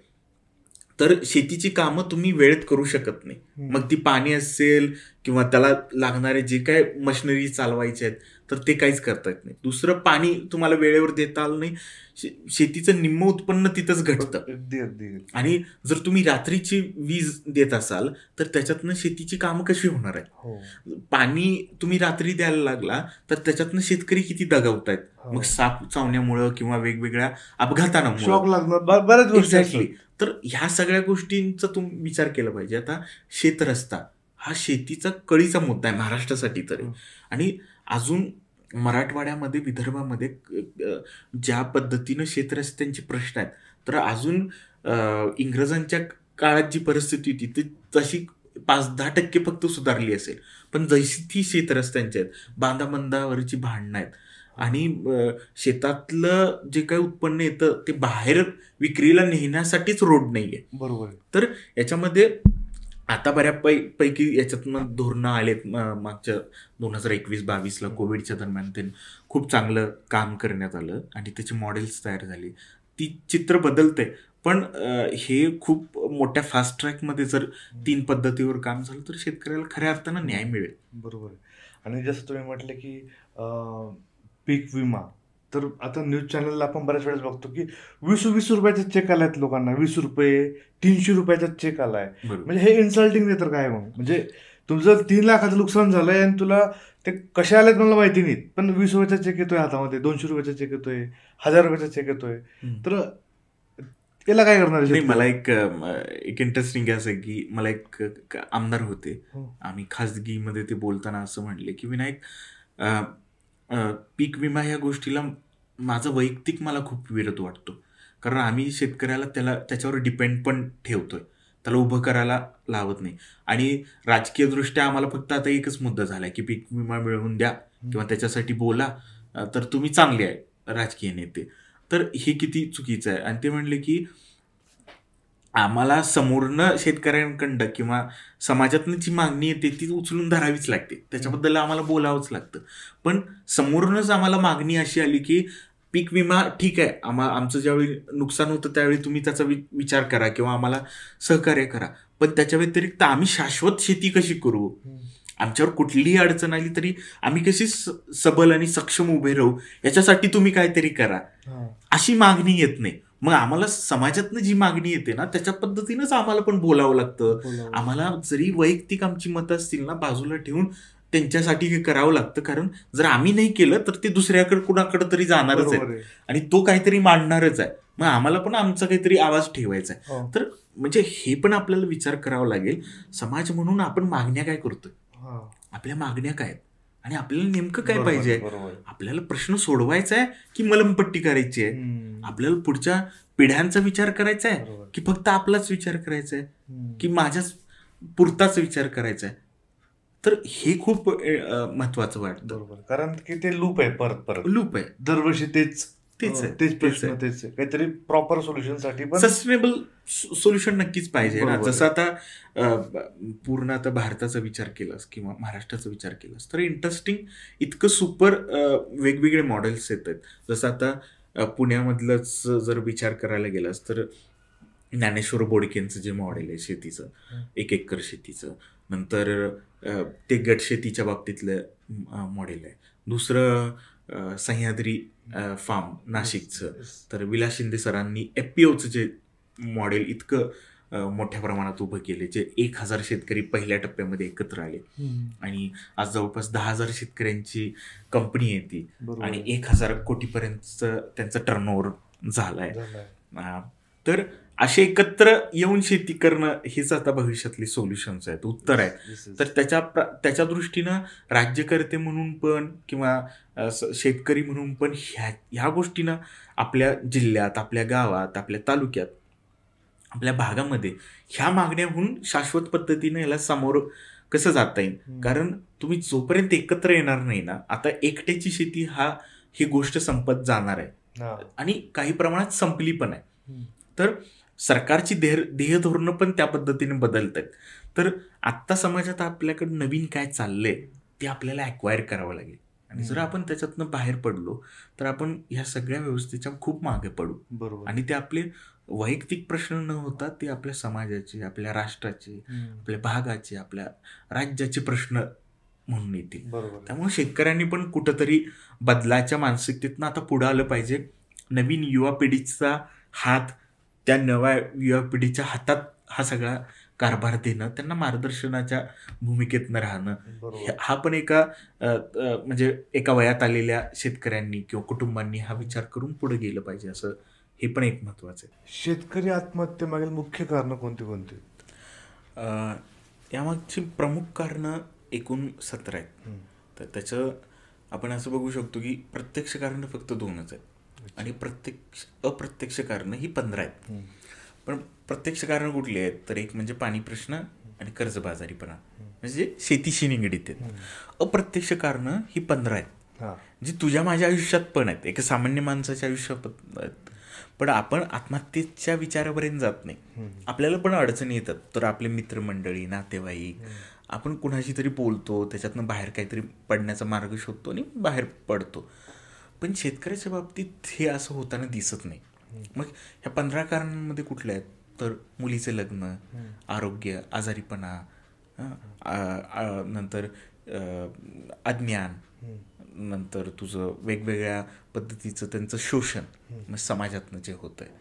तर शेतीची कामं तुम्ही वेळेत करू शकत नाही. हम्म. मग ती पाणी असेल किंवा त्याला लागणारे जे काय मशिनरी चालवायचे आहेत तर ते काहीच करता येत नाही. दुसरं, पाणी तुम्हाला वेळेवर देता आलं नाही, शेतीचं निम्म उत्पन्न तिथंच घटतं. अगदी अगदी. आणि जर तुम्ही रात्रीची वीज देत असाल तर त्याच्यातनं शेतीची कामं कशी होणार आहे. हो. पाणी तुम्ही रात्री द्यायला लागला तर त्याच्यातनं शेतकरी किती दगावतायत. हो. मग साप चावण्यामुळं किंवा वेगवेगळ्या अपघातांमुळे शॉक लागणार, बऱ्याच गोष्टी एक्झॅक्टली. असतात. तर ह्या सगळ्या गोष्टींचा तुम्ही विचार केला पाहिजे. आता शेतरस्ता हा शेतीचा कळीचा मुद्दा आहे महाराष्ट्रासाठी तरी. आणि अजून मराठवाड्यामध्ये, विदर्भामध्ये ज्या पद्धतीनं शेतरस्त्यांचे प्रश्न आहेत तर अजून इंग्रजांच्या काळात जी परिस्थिती होती ती तशी 5-10% फक्त सुधारली असेल. पण जशी ती शेतरस्त्यांच्या आहेत, बांधाबंधावरची भांडणं आहेत आणि शेतातलं जे काही उत्पन्न येतं ते बाहेर विक्रीला नेण्यासाठीच रोड नाहीये. बरोबर आहे. तर याच्यामध्ये आता बऱ्यापैकी याच्यातनं धोरणं आलेत. मागच्या 2021-22ला कोविडच्या दरम्यान ते खूप चांगलं काम करण्यात आलं आणि त्याची मॉडेल्स तयार झाली. ती चित्र बदलते. पण हे खूप मोठ्या फास्ट ट्रॅकमध्ये जर 3 पद्धतीवर काम झालं तर शेतकऱ्याला खऱ्या अर्थानं न्याय मिळेल. बरोबर आहे. आणि जसं तुम्ही म्हटलं की पीक विमा, तर आता न्यूज चॅनलला आपण बऱ्याच वेळेस बघतो की 20 रुपयाचा चेक आलाय लोकांना, 20 रुपये, 300 रुपयाचा चेक आलाय. बरोबर. म्हणजे हे इन्सल्टिंग नाही तर काय मग. म्हणजे तुमचं 3 लाखाचं नुकसान झालंय आणि तुला ते कसे आलेत मला माहिती नाही, पण 20 रुपयाचा चेक येतोय हातामध्ये, 200 रुपयाचा चेक येतोय, 1000 रुपयाचा चेक येतोय. तर याला काय करणार नाही, शेतकरी? मला एक इंटरेस्टिंग असं आहे की मला एक आमदार होते. हो. आम्ही खाजगीमध्ये ते बोलताना असं म्हणले की विनायक, पीक विमा ह्या गोष्टीला माझं वैयक्तिक मला खूप विरोध वाटतो. कारण आम्ही शेतकऱ्याला त्याच्यावर डिपेंड पण ठेवतोय, त्याला उभं करायला लावत नाही. आणि राजकीयदृष्ट्या आम्हाला फक्त आता एकच मुद्दा झाला की पीक विमा मिळवून द्या किंवा त्याच्यासाठी बोला, तर तुम्ही चांगले आहे राजकीय नेते. तर हे किती चुकीचं आहे. आणि ते म्हणले की आम्हाला समोरनं शेतकऱ्यांकडं किंवा समाजातनं जी मागणी येते ती उचलून धरावीच लागते, त्याच्याबद्दल आम्हाला बोलावंच लागतं. पण समोरूनच आम्हाला मागणी अशी आली की पीक विमा ठीक आहे, आमचं ज्यावेळी नुकसान होतं त्यावेळी तुम्ही त्याचा विचार करा किंवा आम्हाला सहकार्य करा, पण त्याच्या व्यतिरिक्त आम्ही शाश्वत शेती कशी करू, आमच्यावर कुठलीही अडचण आली तरी आम्ही कशी सबल आणि सक्षम उभे राहू याच्यासाठी तुम्ही काहीतरी करा, अशी मागणी येत नाही. मग आम्हाला समाजातनं जी मागणी येते ना त्याच्या पद्धतीनंच आम्हाला पण बोलावं लागतं. आम्हाला जरी वैयक्तिक आमची मतं असतील ना बाजूला ठेवून त्यांच्यासाठी हे करावं लागतं. कारण जर आम्ही नाही केलं तर ते दुसऱ्याकडे कुणाकडे तरी जाणारच आहे आणि तो काहीतरी मांडणारच आहे. मग आम्हाला पण आमचा काहीतरी आवाज ठेवायचा आहे. तर म्हणजे हे पण आपल्याला विचार करावा लागेल, समाज म्हणून आपण मागण्या काय करतोय, आपल्या मागण्या काय आहेत. आणि आपल्याला नेमकं काय बरोबर पाहिजे, बरोबर. आपल्याला प्रश्न सोडवायचा आहे की मलमपट्टी करायची आहे, आपल्याला पुढच्या पिढ्यांचा विचार करायचा आहे बरोबर. की फक्त आपलाच विचार करायचा आहे की माझ्याच पुरताच विचार करायचा आहे. तर हे खूप महत्वाचं वाटतं. बरोबर, कारण की ते लूप आहे, परत परत लूप आहे, दरवर्षी तेच तेच आहे, तेच तेच प्रश्न आहे. तेच आहे. काहीतरी प्रॉपर सोल्युशन साठी पण सस्टेनेबल सोल्युशन नक्कीच पाहिजे ना. बरोबर आहे. जसं आता पूर्ण आता भारताचा विचार केलास किंवा महाराष्ट्राचा विचार केलास तर इंटरेस्टिंग इतकं सुपर वेगवेगळे मॉडेल्स येत आहेत. जसं आता पुण्यामधलंच जर विचार करायला गेलास तर ज्ञानेश्वर बोडकेंचं जे मॉडेल आहे शेतीचं, 1 एकर शेतीचं, नंतर ते गट शेतीच्या बाबतीतलं मॉडेल आहे. दुसरं सह्याद्री फार्म नाशिकचं, तर विलास शिंदे सरांनी FPOचं जे मॉडेल इतकं मोठ्या प्रमाणात उभं केले, जे 1,000 शेतकरी पहिल्या टप्प्यामध्ये एकत्र आले आणि आज जवळपास 10,000 शेतकऱ्यांची कंपनी आहे ती बरोबर. आणि 1,000 कोटीपर्यंतचं त्यांचं टर्नओव्हर झालंय. तर असे एकत्र येऊन शेती करणं हीच आता भविष्यातली सोल्युशन्स आहेत, उत्तर आहेत. तर त्याच्या दृष्टीनं राज्यकर्ते म्हणून पण किंवा शेतकरी म्हणून पण ह्या गोष्टीनं आपल्या जिल्ह्यात, आपल्या गावात, आपल्या तालुक्यात, आपल्या भागामध्ये ह्या मागण्याहून शाश्वत पद्धतीने याला समोर कसं जाता येईल. कारण तुम्ही जोपर्यंत एकत्र येणार नाही ना, आता एकट्याची शेती ही गोष्ट संपत जाणार आहे आणि काही प्रमाणात संपली पण आहे. तर सरकारची ध्येयधोरणं पण त्या पद्धतीने बदलत आहेत. तर आत्ता समाजात आपल्याकडे नवीन काय चाललंय ते आपल्याला ॲक्वायर करावं लागेल आणि जर आपण त्याच्यातनं बाहेर पडलो तर आपण ह्या सगळ्या व्यवस्थेच्या खूप मागे पडू. बरोबर. आणि ते आपले वैयक्तिक प्रश्न न होता ते आपल्या समाजाचे, आपल्या राष्ट्राचे, आपल्या भागाचे, आपल्या राज्याचे प्रश्न म्हणून येतील. त्यामुळे शेतकऱ्यांनी पण कुठंतरी बदलाच्या मानसिकतेतनं आता पुढं आलं पाहिजे. नवीन युवा पिढीचा हात त्या नव्या युवा पिढीच्या हातात हा सगळा कारभार देणं, त्यांना मार्गदर्शनाच्या भूमिकेतनं राहणं, हा पण म्हणजे एका वयात आलेल्या शेतकऱ्यांनी किंवा कुटुंबांनी हा विचार करून पुढे गेलं पाहिजे, असं हे पण एक महत्वाचं आहे. शेतकरी आत्महत्येमागील मुख्य कारण कोणती कोणती? यामागची प्रमुख कारणं एकूण 17 आहेत. तर त्याचं आपण असं बघू शकतो की प्रत्यक्ष कारणं फक्त 2च आहेत आणि अप्रत्यक्ष कारणं ही 15 आहेत. पण प्रत्यक्ष कारणं कुठली आहेत तर एक म्हणजे पाणी प्रश्न आणि कर्जबाजारीपणा, म्हणजे शेतीशी निगडीत आहेत. अप्रत्यक्ष कारणं ही 15 आहेत जी तुझ्या माझ्या आयुष्यात पण आहेत, एका सामान्य माणसाच्या आयुष्यात आहेत. पण आपण आत्महत्येच्या विचारापर्यंत जात नाही. आपल्याला पण अडचणी येतात तर आपले मित्रमंडळी, नातेवाईक, आपण कुणाशी तरी बोलतो, त्याच्यातनं बाहेर काहीतरी पडण्याचा मार्ग शोधतो आणि बाहेर पडतो. पण शेतकऱ्याच्या बाबतीत हे असं होताना दिसत नाही. मग ह्या 15 कारणांमध्ये कुठल्या आहेत तर मुलीचे लग्न, आरोग्य, आजारीपणा, नंतर अज्ञान, नंतर तुझं वेगवेगळ्या पद्धतीचं त्यांचं शोषण समाजातनं जे होतं आहे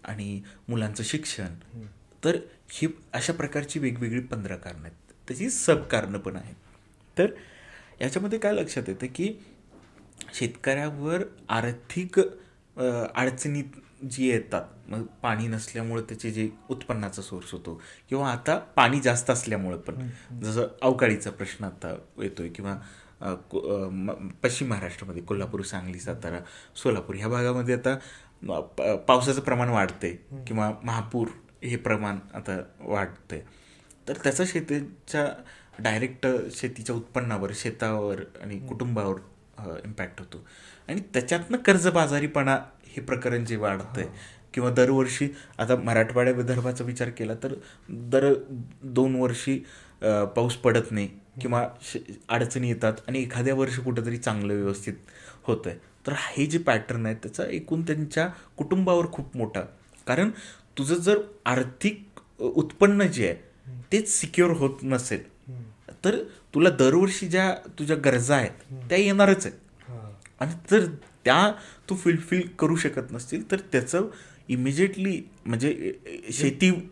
आणि मुलांचं शिक्षण. तर ही अशा प्रकारची वेगवेगळी 15 कारणं आहेत. त्याची सब कारणं पण आहेत. तर याच्यामध्ये काय लक्षात येतं की शेतकऱ्यावर आर्थिक अडचणी जी येतात, मग पाणी नसल्यामुळे त्याचे जे उत्पन्नाचा सोर्स होतो किंवा आता पाणी जास्त असल्यामुळं पण जसं अवकाळीचा प्रश्न आता येतोय किंवा पश्चिम महाराष्ट्रामध्ये कोल्हापूर, सांगली, सातारा, सोलापूर ह्या भागामध्ये आता पावसाचं प्रमाण वाढतंय किंवा महापूर हे प्रमाण आता वाढतंय. तर त्याचा शेतीच्या डायरेक्ट शेतीच्या उत्पन्नावर, शेतावर आणि कुटुंबावर इम्पॅक्ट होतो आणि त्याच्यातनं कर्जबाजारीपणा हे प्रकरण जे वाढतंय किंवा दरवर्षी आता मराठवाड्या विदर्भाचा विचार केला तर दर 2 वर्षी पाऊस पडत नाही किंवा अडचणी येतात आणि एखाद्या वर्षी कुठंतरी चांगलं व्यवस्थित होतंय. तर हे जे पॅटर्न आहे त्याचा एकूण त्यांच्या कुटुंबावर खूप मोठा, कारण तुझं जर आर्थिक उत्पन्न जे आहे तेच सिक्युअर होत नसेल तर तुला दरवर्षी ज्या तुझ्या गरजा आहेत त्या येणारच आहेत आणि तर त्या तू फुलफिल करू शकत नसतील तर त्याचं इमिजिएटली म्हणजे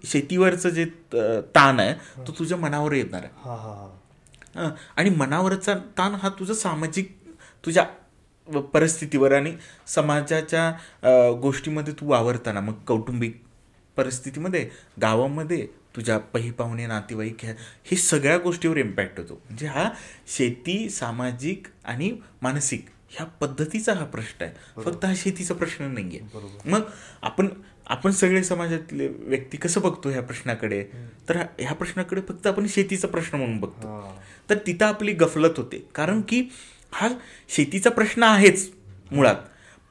शेतीवरचं जे ताण आहे तो तुझ्या मनावर येणार आहे आणि मनावरचा ताण हा तुझा सामाजिक तुझ्या परिस्थितीवर आणि समाजाच्या गोष्टीमध्ये तू वावरताना, मग कौटुंबिक परिस्थितीमध्ये, गावामध्ये तुझ्या पाहुणे नातेवाईक हे सगळ्या गोष्टीवर इम्पॅक्ट होतो. म्हणजे हा शेती सामाजिक आणि मानसिक ह्या पद्धतीचा हा प्रश्न आहे, फक्त हा शेतीचा प्रश्न नाही आहे. मग आपण सगळे समाजातले व्यक्ती कसं बघतो ह्या प्रश्नाकडे, तर ह्या प्रश्नाकडे फक्त आपण शेतीचा प्रश्न म्हणून बघतो. तर तिथं आपली गफलत होते, कारण की हा शेतीचा प्रश्न आहेच मुळात,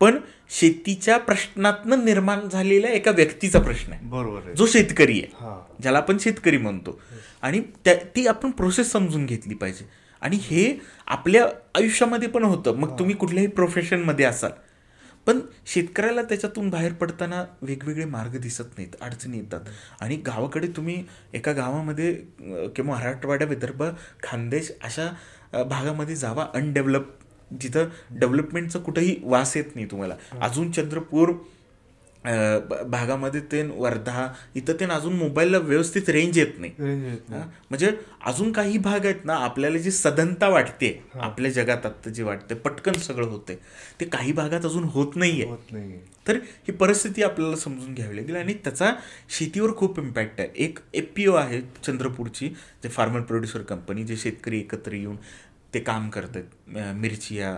पण शेतीच्या प्रश्नातनं निर्माण झालेल्या एका व्यक्तीचा प्रश्न आहे, बरोबर, जो शेतकरी आहे, ज्याला आपण शेतकरी म्हणतो. आणि ती आपण प्रोसेस समजून घेतली पाहिजे. आणि हे आपल्या आयुष्यामध्ये पण होतं. मग तुम्ही कुठल्याही प्रोफेशनमध्ये असाल, पण शेतकऱ्याला त्याच्यातून बाहेर पडताना वेगवेगळे मार्ग दिसत नाहीत, अडचणी येतात. आणि गावाकडे तुम्ही एका गावामध्ये किंवा मराठवाडा, विदर्भ, खानदेश अशा भागामध्ये जावा, अनडेव्हलप, जिथं डेव्हलपमेंटचा कुठंही वास येत नाही तुम्हाला. अजून चंद्रपूर भागामध्ये ते वर्धा इथं ते अजून मोबाईलला व्यवस्थित रेंज येत नाही. म्हणजे अजून काही भाग आहेत ना, आपल्याला जी सधनता वाटते आपल्या जगात आत्ता जे वाटते, पटकन सगळं होते, ते काही भागात अजून होत नाहीये. तर ही परिस्थिती आपल्याला समजून घ्यावी लागेल. आणि त्याचा शेतीवर खूप इम्पॅक्ट आहे. एक FPO आहे चंद्रपूरची, जे फार्मर प्रोड्युसर कंपनी, जे शेतकरी एकत्र येऊन ते काम करतात मिरची या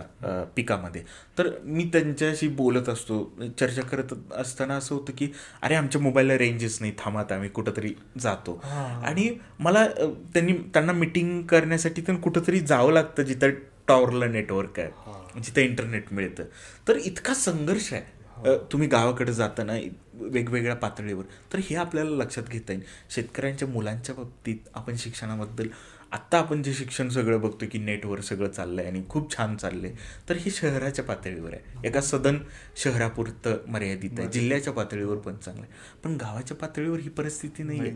पिकामध्ये. तर मी त्यांच्याशी बोलत असतो, चर्चा करत असताना असं होतं की अरे आमच्या मोबाईलला रेंजच नाही, थांबत आम्ही कुठंतरी जातो. आणि मला त्यांना मिटिंग करण्यासाठी तर कुठंतरी जावं लागतं जिथं टॉवरला नेटवर्क आहे, जिथं इंटरनेट मिळतं. तर इतका संघर्ष आहे तुम्ही गावाकडे जाताना वेगवेगळ्या पातळीवर. तर हे आपल्याला लक्षात घेता येईल. शेतकऱ्यांच्या मुलांच्या बाबतीत आपण शिक्षणाबद्दल आत्ता आपण जे शिक्षण सगळं बघतो की नेटवर सगळं चाललंय आणि खूप छान चाललंय, तर हे शहराच्या पातळीवर आहे, एका सदन शहरापुरतं मर्यादित आहे. जिल्ह्याच्या पातळीवर पण चांगलं आहे, पण गावाच्या पातळीवर ही परिस्थिती नाही आहे.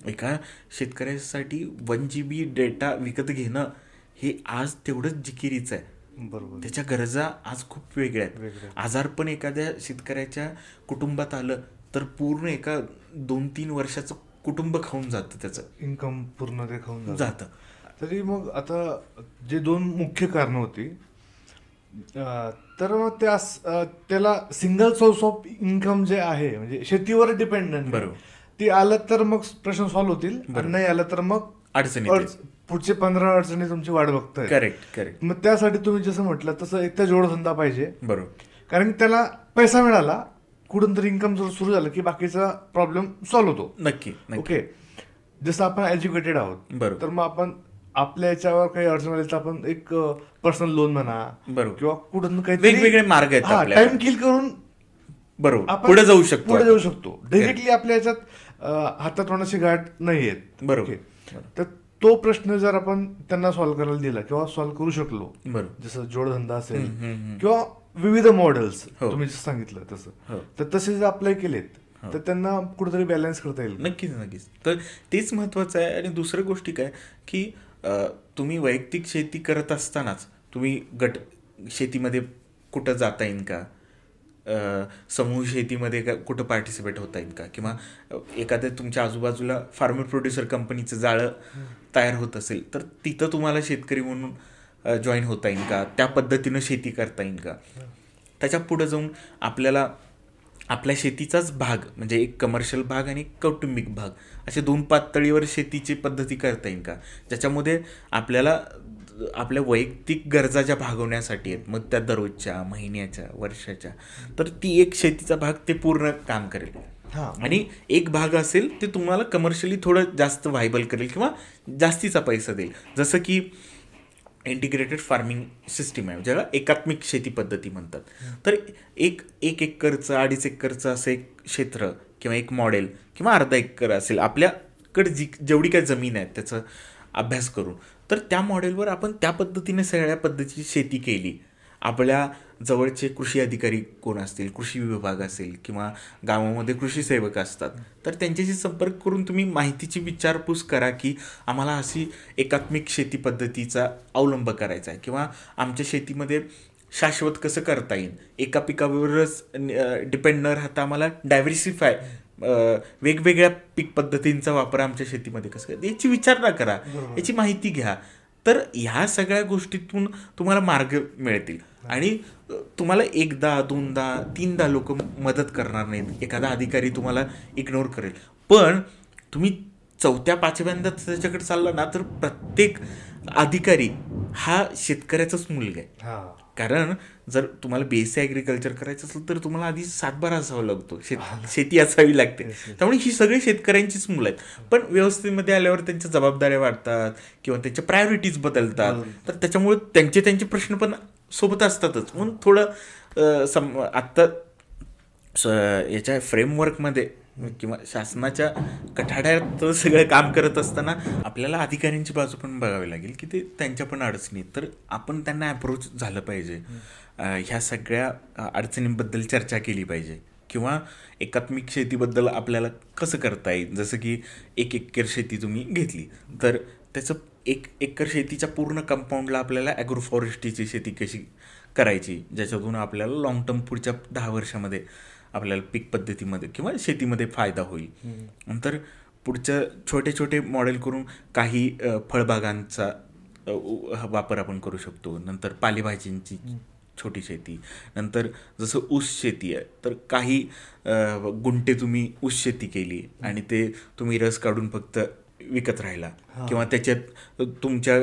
एका शेतकऱ्यासाठी 1 GB डेटा विकत घेणं हे आज तेवढंच जिकिरीचं आहे. बरोबर, त्याच्या गरजा आज खूप वेगळ्या आहेत. आजारपण एखाद्या शेतकऱ्याच्या कुटुंबात आलं तर पूर्ण एका 2-3 वर्षाचं कुटुंब खाऊन जातं, त्याचं इन्कम पूर्ण ते खाऊन जातं. तरी मग आता जे 2 मुख्य कारणं होती, तर मग त्याला सिंगल सोर्स ऑफ इन्कम जे आहे, म्हणजे शेतीवर डिपेंडंट, बरोबर, ते आलं तर मग प्रश्न सॉल्व्ह होतील, नाही आलं तर मग अडचणी, पुढचे 15 अडचणी तुमची वाट बघताय. करेक्ट. मग त्यासाठी तुम्ही जसं म्हटलं तसं एक तर जोडधंदा पाहिजे. बरोबर, कारण त्याला पैसा मिळाला, कुठून तरी इन्कम जर सुरू झालं की बाकीचा प्रॉब्लेम सॉल्व्ह होतो. नक्की. ओके, जसं आपण एज्युकेटेड आहोत, बरोबर, तर मग आपण आपल्या याच्यावर काही अडचण आली तर आपण एक पर्सनल लोन म्हणा, बरोबर, किंवा कुठून काही वेगवेगळे मार्ग आहेत, टाइम किल करून बरोबर पुढे जाऊ शकतो. डायरेक्टली आपल्या याच्यात हातात होण्याची गाठ नाही येत. बरोबर. तर तो प्रश्न जर आपण त्यांना सॉल्व्ह करायला दिला किंवा सॉल्व्ह करू शकलो, बरोबर, जसं जोडधंदा असेल किंवा विविध मॉडेल्स तुम्ही जसं सांगितलं तसं, तर तसे जर अप्लाय केलेत तर त्यांना कुठेतरी बॅलन्स करता येईल. नक्कीच. तर तेच महत्वाचं आहे. आणि दुसरी गोष्टी काय की तुम्ही वैयक्तिक शेती करत असतानाच तुम्ही गट शेतीमध्ये कुठं जाता येईल का, समूह शेतीमध्ये का कुठं पार्टिसिपेट होता येईल का, किंवा एखाद्या तुमच्या आजूबाजूला फार्मर प्रोड्युसर कंपनीचं जाळं तयार होत असेल तर तिथं तुम्हाला शेतकरी म्हणून जॉईन होता येईल का, त्या पद्धतीनं शेती करता येईल का. त्याच्या पुढं जाऊन आपल्याला आपल्या शेतीचाच भाग, म्हणजे एक कमर्शियल भाग आणि एक कौटुंबिक भाग, अशा 2 पातळीवर शेतीची पद्धती करता येईल का, ज्याच्यामध्ये आपल्याला आपल्या वैयक्तिक गरजा ज्या भागवण्यासाठी आहेत, मग त्या दररोजच्या, महिन्याच्या, वर्षाच्या, तर ती एक शेतीचा भाग ते पूर्ण काम करेल. आणि एक भाग असेल ते तुम्हाला कमर्शियली थोडं जास्त व्हायबल करेल किंवा जास्तीचा पैसा देईल. जसं की इंटिग्रेटेड फार्मिंग सिस्टीम आहे, ज्याला एकात्मिक शेती पद्धती म्हणतात. तर एक एकरचं, 2.5 एकरचं असं एक क्षेत्र किंवा एक मॉडेल किंवा अर्धा एकर असेल, आपल्याकडे जेवढी काय जमीन आहे त्याचा अभ्यास करून, तर त्या मॉडेलवर आपण त्या पद्धतीने सगळ्या पद्धतीची शेती केली. आपल्या जवळचे कृषी अधिकारी कोण असतील, कृषी विभाग असेल किंवा गावामध्ये कृषी सेवक असतात, तर त्यांच्याशी संपर्क करून तुम्ही माहितीची विचारपूस करा की आम्हाला अशी एकात्मिक शेती पद्धतीचा अवलंब करायचा आहे, किंवा आमच्या शेतीमध्ये शाश्वत कसं करता येईल, एका पिकावरच डिपेंड न राहता आम्हाला डायव्हर्सिफाय वेगवेगळ्या पीक पद्धतींचा वापर आमच्या शेतीमध्ये कसं करायचं याची विचारणा करा, याची माहिती घ्या. तर ह्या सगळ्या गोष्टीतून तुम्हाला मार्ग मिळतील. आणि तुम्हाला 1दा 2दा 3दा लोक मदत करणार नाहीत, एखादा अधिकारी तुम्हाला इग्नोर करेल, पण तुम्ही चौथ्या पाचव्यांदा त्याच्याकडे चालला ना तर प्रत्येक अधिकारी हा शेतकऱ्याचाच मुलगा आहे. हा कारण जर तुम्हाला बीएससी ॲग्रिकल्चर करायचं असेल तर तुम्हाला आधी सातबारा असावा लागतो, शेती असावी लागते. त्यामुळे ही सगळी शेतकऱ्यांचीच मुलं आहेत. पण व्यवस्थेमध्ये आल्यावर त्यांच्या जबाबदाऱ्या वाढतात किंवा त्यांच्या प्रायोरिटीज बदलतात. तर त्याच्यामुळे त्यांचे प्रश्न पण सोबत असतातच. म्हणून थोडं आत्ता याच्या फ्रेमवर्कमध्ये किंवा शासनाच्या कठाड्यात सगळं काम करत असताना आपल्याला अधिकाऱ्यांची बाजू पण बघावी लागेल की ते त्यांच्या पण अडचणी, तर आपण त्यांना अप्रोच झालं पाहिजे. ह्या सगळ्या अडचणींबद्दल चर्चा केली पाहिजे किंवा एकात्मिक शेतीबद्दल आपल्याला कसं करता येईल. जसं की 1 एकर शेती तुम्ही घेतली तर त्याचं 1 एकर शेतीच्या पूर्ण कंपाऊंडला आपल्याला ॲग्रो फॉरेस्ट्रीची शेती कशी करायची, ज्याच्यातून आपल्याला लॉंग टर्म पुढच्या 10 वर्षामध्ये आपल्याला पीक पद्धतीमध्ये किंवा शेतीमध्ये फायदा होईल. नंतर पुढचं छोटे छोटे मॉडेल करून काही फळबागांचा वापर आपण करू शकतो. नंतर पालेभाज्यांची छोटी शेती. नंतर जसं ऊस शेती आहे तर काही गुंठे तुम्ही ऊस शेती केली आणि ते तुम्ही रस काढून फक्त विकत राहिला किंवा त्याच्यात तुमच्या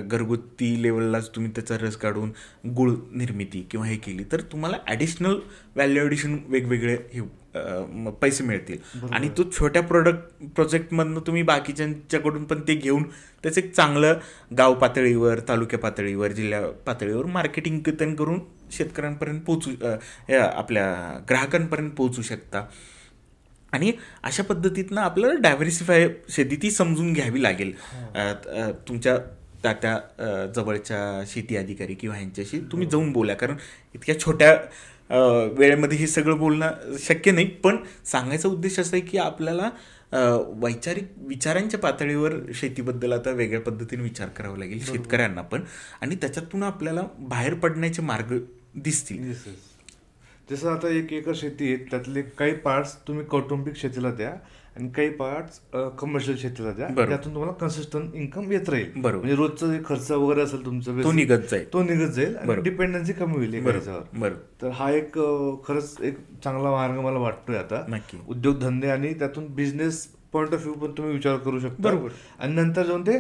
घरगुती लेवललाच तुम्ही त्याचा रस काढून गुळ निर्मिती किंवा हे केली तर तुम्हाला ॲडिशनल व्हॅल्यू ॲडिशन वेगवेगळे हे पैसे मिळतील. आणि तो छोट्या प्रोजेक्टमधनं तुम्ही बाकीच्यांच्याकडून पण ते घेऊन त्याचं एक चांगलं गाव पातळीवर, तालुक्या पातळीवर, जिल्हा पातळीवर मार्केटिंग करून शेतकऱ्यांपर्यंत आपल्या ग्राहकांपर्यंत पोहोचू शकता. आणि अशा पद्धतीतनं आपल्याला डायव्हर्सिफाय शेती ती समजून घ्यावी लागेल. तुमच्या त्या जवळच्या शेती अधिकारी किंवा ह्यांच्याशी तुम्ही जाऊन बोला, कारण इतक्या छोट्या वेळेमध्ये हे सगळं बोलणं शक्य नाही. पण सांगायचा उद्देश असा आहे की आपल्याला वैचारिक विचारांच्या पातळीवर शेतीबद्दल आता वेगळ्या पद्धतीने विचार करावा लागेल शेतकऱ्यांना पण, आणि त्याच्यातून आपल्याला बाहेर पडण्याचे मार्ग दिसतील. जसं आता 1 एकर शेती आहे, त्यातले काही पार्ट्स तुम्ही कौटुंबिक शेतीला द्या आणि काही पार्ट्स कमर्शियल शेतीला द्या, त्यातून तुम्हाला कन्सिस्टंट इन्कम येत राहील. म्हणजे रोजचा जे खर्च वगैरे असेल तुमचं तो निघत जाईल आणि डिपेंडन्सी कमी होईल याच्यावर. तर हा एक खरंच एक चांगला मार्ग मला वाटतोय आता. उद्योगधंदे आणि त्यातून बिझनेस पॉईंट ऑफ व्ह्यू पण तुम्ही विचार करू शकता. आणि नंतर जाऊन ते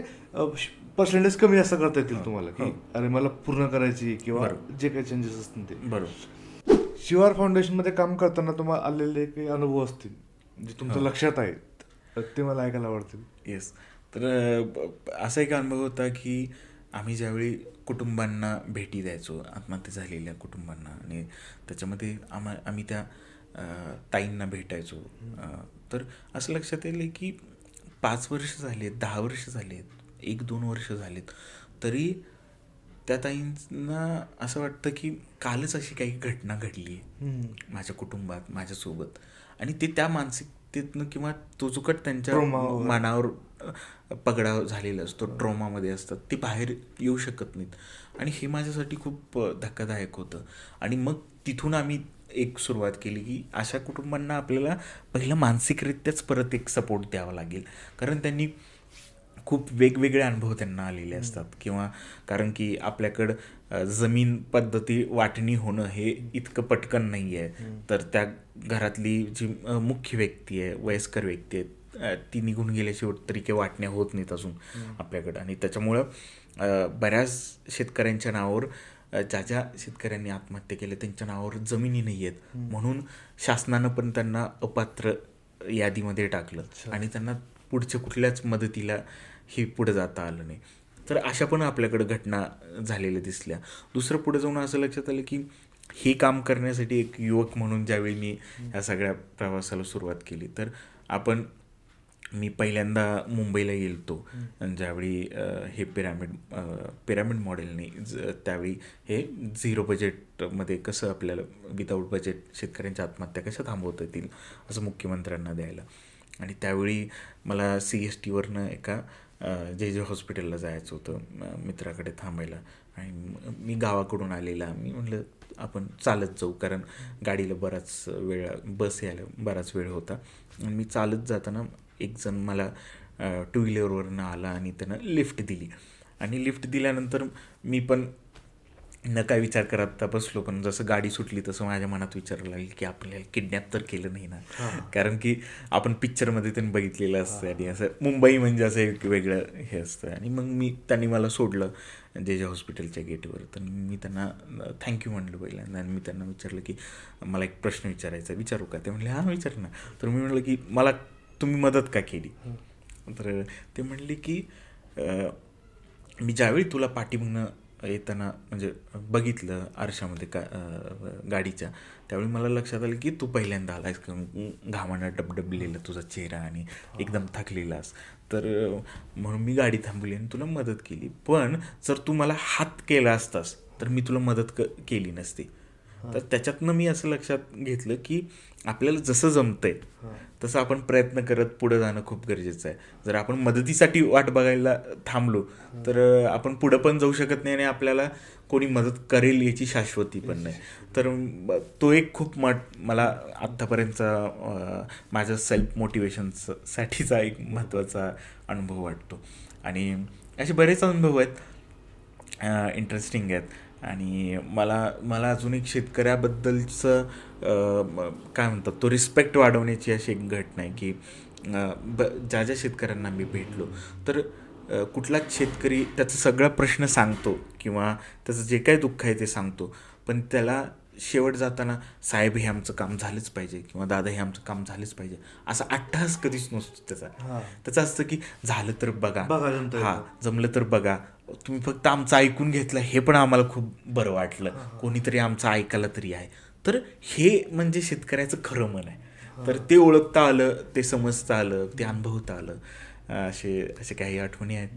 पर्सेंटेज कमी जास्त करता येतील तुम्हाला की अरे मला पूर्ण करायची किंवा जे काही चेंजेस असतील ते. बरोबर. शिवार फाउंडेशनमध्ये काम करताना तुम्हाला आलेले काही अनुभव असतील जे तुमच्या लक्षात आहेत, ते मला ऐकायला आवडतील. येस. तर असा एक अनुभव होता की आम्ही ज्यावेळी कुटुंबांना भेटी द्यायचो, आत्महत्या झालेल्या कुटुंबांना, आणि त्याच्यामध्ये आम्ही त्या ताईंना भेटायचो. तर असं लक्षात येईल की 5 वर्ष झालेत, 10 वर्ष झालेत, 1-2 वर्ष झालेत, तरी त्या ताईंना असं वाटतं की कालच अशी काही घटना घडली आहे माझ्या कुटुंबात माझ्यासोबत, आणि ते त्या मानसिकतेतनं किंवा तो चुकट त्यांच्या मनावर पगडा झालेला असतो, ट्रॉमामध्ये असतात, ते बाहेर येऊ शकत नाहीत. आणि हे माझ्यासाठी खूप धक्कादायक होतं. आणि मग तिथून आम्ही एक सुरुवात केली की अशा कुटुंबांना आपल्याला पहिलं मानसिकरित्याच परत एक सपोर्ट द्यावा लागेल, कारण त्यांनी खूप वेगवेगळे अनुभव त्यांना आलेले असतात. किंवा कारण की आपल्याकडं जमीन पद्धती वाटणी होणं हे इतकं पटकन नाही आहे. तर त्या घरातली जी मुख्य व्यक्ती आहे, वयस्कर व्यक्ती आहे, ती निघून गेल्याशिवाय तरी काही वाटण्या होत नाहीत अजून आपल्याकडं. आणि त्याच्यामुळं बऱ्याच शेतकऱ्यांच्या नावावर, ज्या शेतकऱ्यांनी आत्महत्या केल्या त्यांच्या नावावर जमिनी नाही आहेत, म्हणून शासनानं पण त्यांना अपात्र यादीमध्ये टाकलं आणि त्यांना पुढच्या कुठल्याच मदतीला हे पुढे जाता आलं नाही. तर अशा पण आपल्याकडे घटना झालेल्या दिसल्या. दुसरं पुढे जाऊन असं लक्षात आलं की हे काम करण्यासाठी एक युवक म्हणून ज्यावेळी मी ह्या सगळ्या प्रवासाला सुरुवात केली, तर मी पहिल्यांदा मुंबईला गेलतो. ज्यावेळी हे पिरामिड मॉडेलने त्यावेळी हे 0 बजेटमध्ये कसं आपल्याला विदाऊट बजेट शेतकऱ्यांच्या आत्महत्या कशा थांबवता येतील असं मुख्यमंत्र्यांना द्यायला. आणि त्यावेळी मला CSTवरनं एका जे हॉस्पिटलला जायचं होतं मित्राकडे थांबायला, आणि मी गावाकडून आलेला. मी म्हटलं आपण चालत जाऊ, कारण गाडीला बस यायला बराच वेळ होता. आणि मी चालत जाताना एक जण मला 2 व्हीलरवरनं आला आणि त्यानं लिफ्ट दिली. आणि लिफ्ट दिल्यानंतर मी पण न काय विचार करत बसलो, पण जसं गाडी सुटली तसं माझ्या मनात विचारायला लागली की आपल्याला किडनॅप तर केलं नाही ना. कारण की आपण पिक्चरमध्ये त्यांनी बघितलेलं असतं आणि असं मुंबई म्हणजे असं एक वेगळं हे असतं. आणि मग त्यांनी मला सोडलं जे हॉस्पिटलच्या गेटवर. तर मी त्यांना थँक्यू म्हणलं पहिल्यांदा आणि मी त्यांना विचारलं की मला एक प्रश्न विचारायचा, विचारू का? ते म्हणले हां विचार ना. तर मी म्हटलं की मला तुम्ही मदत का केली? तर ते म्हणले की मी ज्यावेळी तुला पाठीमागनं येताना म्हणजे बघितलं आरशामध्ये गाडीच्या, त्यावेळी मला लक्षात आलं की तू पहिल्यांदा आलायस, घामानं डबडबलेला तुझा चेहरा आणि एकदम थकलेलास. तर म्हणून मी गाडी थांबवली आणि तुला मदत केली. पण जर तू मला हात केला असतास तर मी तुला मदत केली नसती. तर त्याच्यातनं मी असं लक्षात घेतलं की आपल्याला जसं जमतंय तसं आपण प्रयत्न करत पुढं जाणं खूप गरजेचं आहे. जर आपण मदतीसाठी वाट बघायला थांबलो तर आपण पुढं पण जाऊ शकत नाही आणि आपल्याला कोणी मदत करेल याची शाश्वती पण नाही. तर तो एक खूप मला आत्तापर्यंतचा माझ्या सेल्फ मोटिवेशनसाठीचा एक महत्त्वाचा अनुभव वाटतो. आणि असे बरेच अनुभव आहेत, इंटरेस्टिंग आहेत. आणि मला अजून एक शेतकऱ्याबद्दलचं काय म्हणतात तो रिस्पेक्ट वाढवण्याची अशी एक घटना आहे की ज्या ज्या शेतकऱ्यांना मी भेटलो तर कुठलाच शेतकरी त्याचा सगळा प्रश्न सांगतो किंवा त्याचं जे काही दुःख आहे ते सांगतो, पण त्याला शेवट जाताना साहेब हे आमचं काम झालंच पाहिजे किंवा दादा हे आमचं काम झालंच पाहिजे असा अट्टहास कधीच नसतो त्याचं असतं की झालं तर बघा, हां जमलं तर बघा, तुम्ही फक्त आमचं ऐकून घेतलं हे पण आम्हाला खूप बरं वाटलं, कोणीतरी आमचं ऐकायला तरी आहे. तर हे म्हणजे शेतकऱ्याचं खरं मन आहे. तर ते ओळखता आलं, ते समजता आलं, ते अनुभवता आलं. असे काही आठवणी आहेत.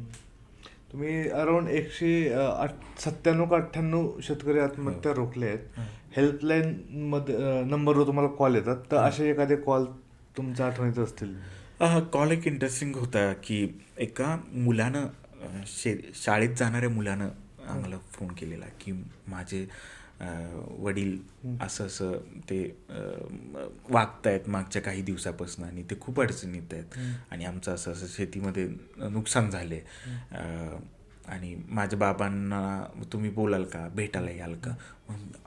तुम्ही अराउंड 197 का 98 शेतकरी आत्महत्या रोखले आहेत. हेल्पलाईन मध्ये नंबरवर तुम्हाला कॉल येतात, तर असे एखादे कॉल तुमच्या आठवणीत असतील? कॉल एक इंटरेस्टिंग होता की एका मुलानं शाळेत जाणाऱ्या मुलानं आम्हाला फोन केलेला की माझे वडील असं असं ते वागतायत मागच्या काही दिवसापासून आणि ते खूप अडचणीत आहेत आणि आमचं असं असं शेतीमध्ये नुकसान झाले आणि माझ्या बाबांना तुम्ही बोलाल का, भेटायला याल का?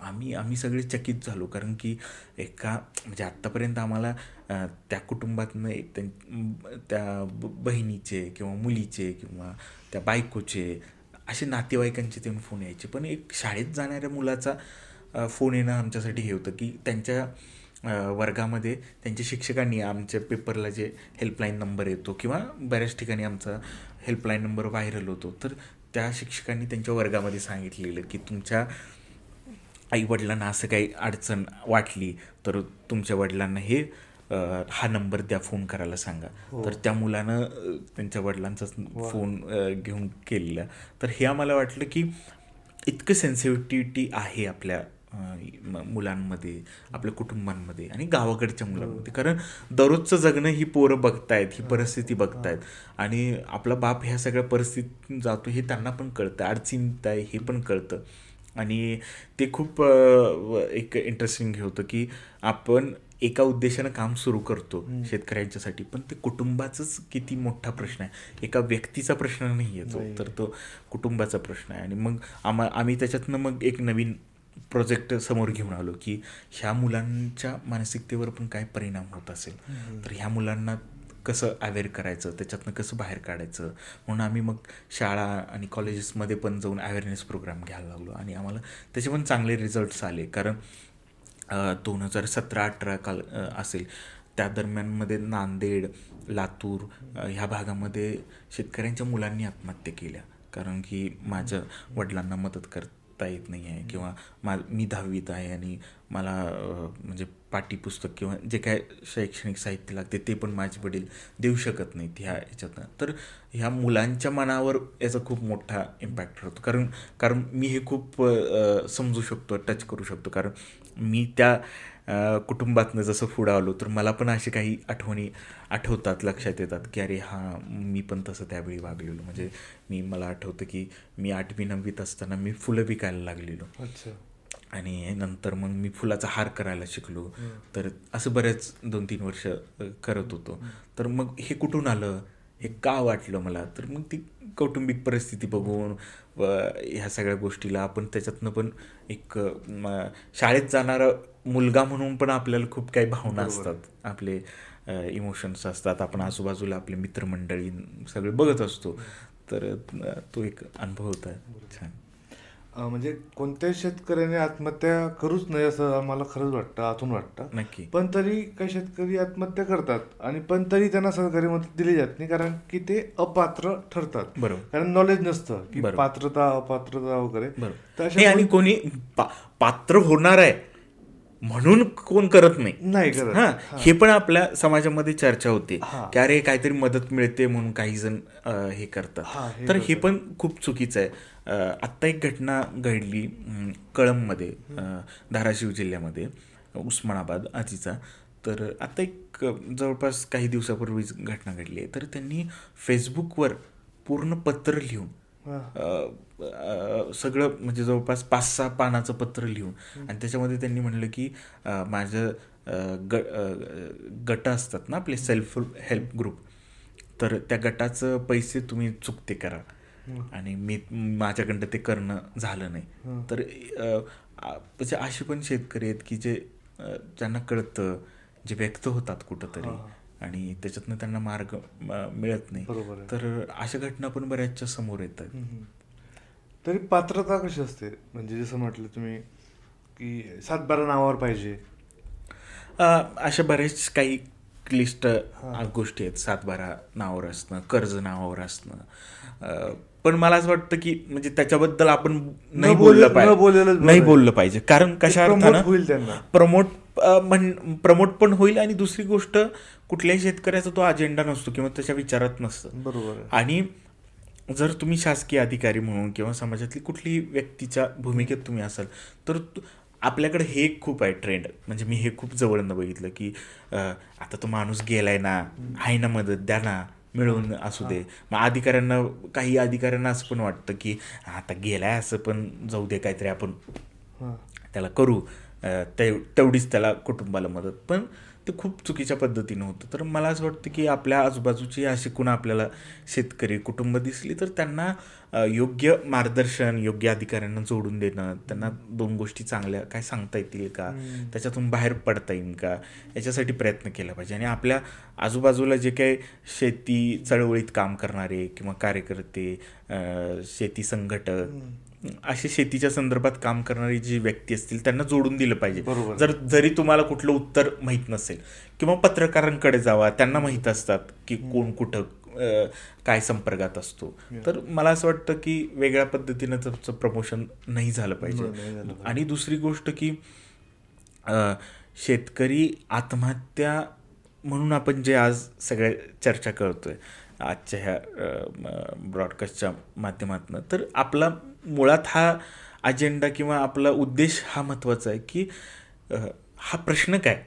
आम्ही सगळे चकित झालो, कारण की म्हणजे आत्तापर्यंत आम्हाला त्या कुटुंबातनं त्या बहिणीचे किंवा मुलीचे किंवा त्या बायकोचे असे नातेवाईकांचे ते फोन यायचे, पण एक शाळेत जाणाऱ्या मुलाचा फोन येणं आमच्यासाठी हे होतं की त्यांच्या वर्गामध्ये त्यांच्या शिक्षकांनी आमच्या पेपरला जे हेल्पलाईन नंबर येतो किंवा बऱ्याच ठिकाणी आमचा हेल्पलाईन नंबर व्हायरल होतो, तर त्या शिक्षकांनी त्यांच्या वर्गामध्ये सांगितलेलं की तुमच्या आईवडिलांना असं काही अडचण वाटली तर तुमच्या वडिलांना हा नंबर द्या, फोन करायला सांगा. तर त्या मुलानं त्यांच्या वडिलांचाच फोन घेऊन केलेला. तर हे आम्हाला वाटलं की इतकं सेन्सिटिव्हिटी आहे आपल्या मुलांमध्ये, आपल्या कुटुंबांमध्ये आणि गावाकडच्या मुलांमध्ये, कारण दररोजचं जगणं ही पोरं बघतायत, ही परिस्थिती बघतायत आणि आपला बाप ह्या सगळ्या परिस्थितीतून जातो हे त्यांना पण कळतं, अडचणीत आहे हे पण कळतं. आणि ते खूप एक इंटरेस्टिंग हे होतं की आपण एका उद्देशानं काम सुरू करतो शेतकऱ्यांच्यासाठी, पण ते कुटुंबाचाच किती मोठा प्रश्न आहे, एका व्यक्तीचा प्रश्न नाही येतो, तर तो कुटुंबाचा प्रश्न आहे. आणि मग आम्ही त्याच्यातनं मग एक नवीन प्रोजेक्ट समोर घेऊन आलो की ह्या मुलांच्या मानसिकतेवर पण काय परिणाम होत असेल, तर ह्या मुलांना कसं अवेअर करायचं, त्याच्यातनं कसं बाहेर काढायचं. म्हणून आम्ही मग शाळा आणि कॉलेजेसमध्ये पण जाऊन अवेअरनेस प्रोग्राम घ्यायला लागलो आणि आम्हाला त्याचे पण चांगले रिझल्ट्स आले. कारण 2017-18 असेल त्या दरम्यानमध्ये नांदेड, लातूर ह्या भागामध्ये शेतकऱ्यांच्या मुलांनी आत्महत्या केल्या, कारण की माझ्या वडिलांना मदत करता येत नाही आहे किंवा मी 10वीत आहे आणि मला म्हणजे पाठ्यपुस्तक किंवा जे काय शैक्षणिक साहित्य लागते ते पण माझे वडील देऊ शकत नाहीत ह्या ह्याच्यातनं. तर ह्या मुलांच्या मनावर याचा खूप मोठा इम्पॅक्ट होतो, कारण मी हे खूप समजू शकतो, टच करू शकतो, कारण मी त्या कुटुंबातनं जसं पुढं आलो तर मला पण असे काही आठवणी आठवतात, लक्षात येतात की अरे हां मी पण तसं त्यावेळी वागलेलो. म्हणजे मला आठवतं की मी 8वी-9वीत असताना मी फुलं विकायला लागलेलो. अच्छा. आणि नंतर मग मी फुलाचा हार करायला शिकलो. तर असं बरेच 2-3 वर्ष करत होतो. तर मग हे कुठून आलं, हे का वाटलं मला, तर मग ती कौटुंबिक परिस्थिती बघून ह्या सगळ्या गोष्टीला आपण त्याच्यातनं पण एक शाळेत जाणारा मुलगा म्हणून पण आपल्याला खूप काही भावना असतात, आपले इमोशन्स असतात, आपण आजूबाजूला आपले मित्रमंडळी सगळे बघत असतो, तर तो एक अनुभव होता छान. म्हणजे कोणत्याही शेतकऱ्याने आत्महत्या करूच नाही असं आम्हाला खरंच वाटतं, आतून वाटतं. नक्की. पण तरी काही शेतकरी आत्महत्या करतात आणि पण तरी त्यांना सरकारी मदत दिली जात नाही, कारण की ते अपात्र ठरतात. बरोबर. कारण नॉलेज नसतं की बरोबर. पात्रता अपात्रता वगैरे. तर हे आणि कोणी पात्र होणार आहे म्हणून कोण करत नाही करत. हे पण आपल्या समाजामध्ये चर्चा होते की अरे काहीतरी मदत मिळते म्हणून काही जण हे करतात, तर हे पण खूप चुकीचं आहे. आत्ता एक घटना घडली कळंबमध्ये, धाराशिव जिल्ह्यामध्ये, उस्मानाबाद आजीचा. तर आत्ता एक जवळपास काही दिवसापूर्वीच घटना घडली आहे. तर त्यांनी फेसबुकवर पूर्ण पत्र लिहून सगळं, म्हणजे जवळपास 5-6 पानाचं पत्र लिहून, आणि त्याच्यामध्ये त्यांनी म्हणलं की माझं गट असतात ना आपले, सेल्फ हेल्प ग्रुप, तर त्या गटाचं पैसे तुम्ही चुकते करा आणि माझ्याकडं ते करणं झालं नाही. तर म्हणजे असे पण शेतकरी आहेत की जे ज्यांना कळतं, जे व्यक्त होतात कुठंतरी आणि त्याच्यातनं त्यांना मार्ग मिळत नाही. तर अशा घटना पण बऱ्याचशा समोर येतात. तरी पात्रता कशी असते, म्हणजे जसं म्हटलं तुम्ही की 7-12 नावावर पाहिजे, अशा बऱ्याच काही क्लिष्ट गोष्टी आहेत. 7-12 नावावर असणं, कर्ज नावावर असणं, पण मला असं वाटतं की म्हणजे त्याच्याबद्दल आपण नाही बोललं पाहिजे. कारण कशा अर्थानं प्रमोट पण होईल, आणि दुसरी गोष्ट कुठल्याही शेतकऱ्याचा तो अजेंडा नसतो किंवा त्याच्या विचारात नसतं. बरोबर. आणि जर तुम्ही शासकीय अधिकारी म्हणून किंवा समाजातली कुठलीही व्यक्तीच्या भूमिकेत तुम्ही असाल, तर आपल्याकडे हे खूप आहे ट्रेंड, म्हणजे मी हे खूप जवळनं बघितलं की आता तो माणूस गेलाय ना, आहे ना, मदत द्या ना, मिळून असू दे. मग काही अधिकाऱ्यांना असं पण वाटतं की आता गेलाय असं पण जाऊ दे, काहीतरी आपण त्याला करू, तेवढीच त्याला कुटुंबाला मदत. पण ते खूप चुकीच्या पद्धतीनं होतं. तर मला असं वाटतं की आपल्या आजूबाजूची अशी कुणा आपल्याला शेतकरी कुटुंब दिसली तर त्यांना योग्य मार्गदर्शन, योग्य अधिकाऱ्यांना जोडून देणं, त्यांना 2 गोष्टी चांगल्या काय सांगता येतील का, त्याच्यातून बाहेर पडता येईल का, याच्यासाठी प्रयत्न केला पाहिजे. आणि आपल्या आजूबाजूला जे काही शेती चळवळीत काम करणारे किंवा कार्यकर्ते, शेती संघटक, असे शेतीच्या संदर्भात काम करणारी जी व्यक्ती असतील त्यांना जोडून दिलं पाहिजे. जरी तुम्हाला कुठलं उत्तर माहीत नसेल, किंवा पत्रकारांकडे जावा, त्यांना माहीत असतात की कोण कुठं काय संपर्कात असतो. तर मला असं वाटतं की वेगळ्या पद्धतीनं त्याचं प्रमोशन नाही झालं पाहिजे. आणि दुसरी गोष्ट की शेतकरी आत्महत्या म्हणून आपण जे आज सगळ्या चर्चा करतोय आजच्या ह्या ब्रॉडकास्टच्या माध्यमातून, तर आपला मुळात हा अजेंडा किंवा आपला उद्देश हा महत्त्वाचा आहे की हा प्रश्न काय,